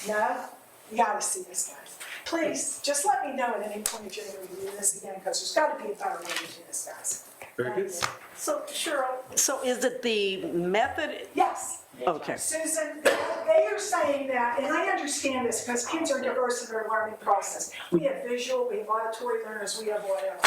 No? You gotta see this, guys. Please, just let me know at any point if you're gonna review this again, because there's gotta be a better way to do this, guys. Very good. So Cheryl, so is it the method? Yes. Okay. Susan, they are saying that, and I understand this because kids are diverse in their learning process. We have visual, we have auditory learners, we have whatever.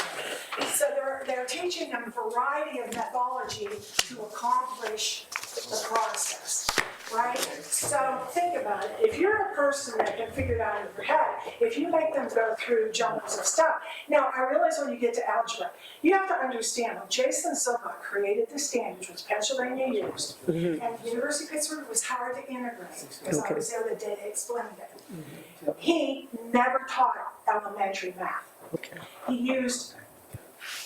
So they're teaching them a variety of methodology to accomplish the process, right? So think about it. If you're a person that can figure it out in your head, if you make them go through jumbles of stuff. Now, I realize when you get to algebra, you have to understand when Jason Silva created the standards, which Pennsylvania used, and the University of Pittsburgh was hard to integrate, because I was there the day they explained it. He never taught elementary math. He used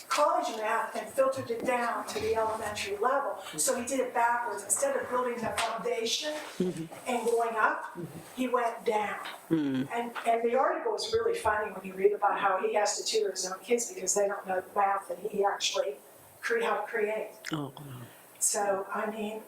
college math and filtered it down to the elementary level. So he did it backwards. Instead of building the foundation and going up, he went down. And the article is really funny when you read about how he has to tutor his own kids because they don't know the math that he actually helped create. So, I mean,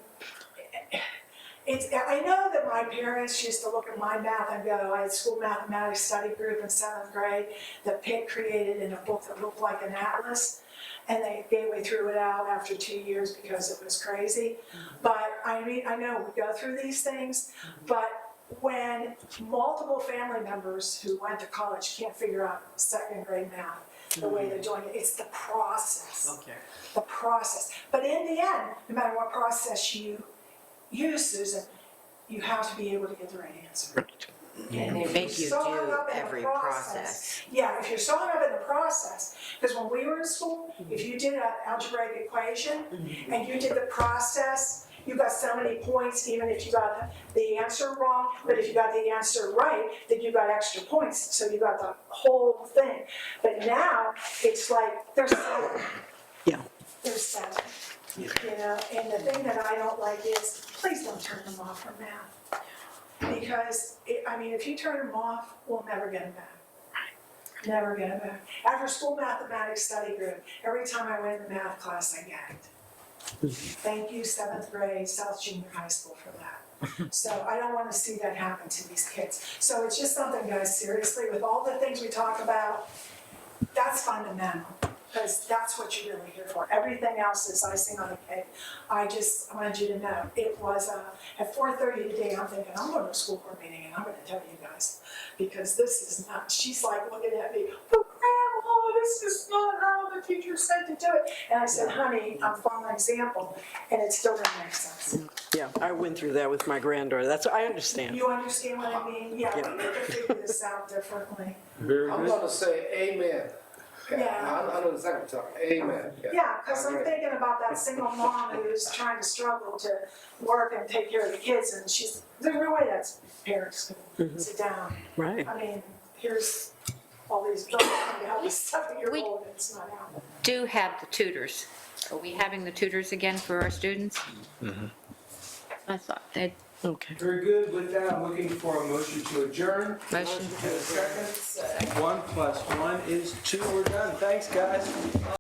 I know that my parents used to look at my math and go, I had school mathematics study group in 7th grade that Pitt created in a book that looked like an atlas. And Gateway threw it out after 2 years because it was crazy. But I mean, I know we go through these things, but when multiple family members who went to college can't figure out 2nd grade math, the way they're doing it, it's the process. Okay. The process. But in the end, no matter what process you use, Susan, you have to be able to get the right answer. And they make you do every process. Yeah, if you're so hung up in the process, because when we were in school, if you did an algebraic equation and you did the process, you got so many points, even if you got the answer wrong, but if you got the answer right, then you got extra points, so you got the whole thing. But now, it's like, there's 7. Yeah. There's 7. You know, and the thing that I don't like is, please don't turn them off for math. Because, if you turn them off, we'll never get them back. Never get them back. After school mathematics study group, every time I went in math class, I gagged. Thank you, 7th grade, South Junior High School for that. So I don't want to see that happen to these kids. So it's just something, guys, seriously, with all the things we talk about, that's fundamental. Because that's what you're really here for. Everything else is icing on the cake. I just wanted you to know, it was at 4:30 today, I'm thinking, I'm going to a school board meeting and I'm going to tell you guys, because this is not, she's like looking at me, but Grandma, this is not how the teacher said to do it. And I said, honey, I'm following example, and it still doesn't make sense. Yeah, I went through that with my granddaughter. I understand. You understand what I mean? Yeah, we need to figure this out differently. Very I'm good. gonna say amen. Yeah. I know exactly what you're talking, amen. Yeah, because I'm thinking about that single mom who's trying to struggle to work and take care of the kids, and there's no way that's parents can sit down. Right. I mean, here's all these adults trying to help a 7-year-old, and it's not happening. Do have the tutors. Are we having the tutors again for our students? I thought they'd. Okay. Very good. With that, I'm looking for a motion to adjourn. Motion. And a second. 1 + 1 is 2. We're done. Thanks, guys.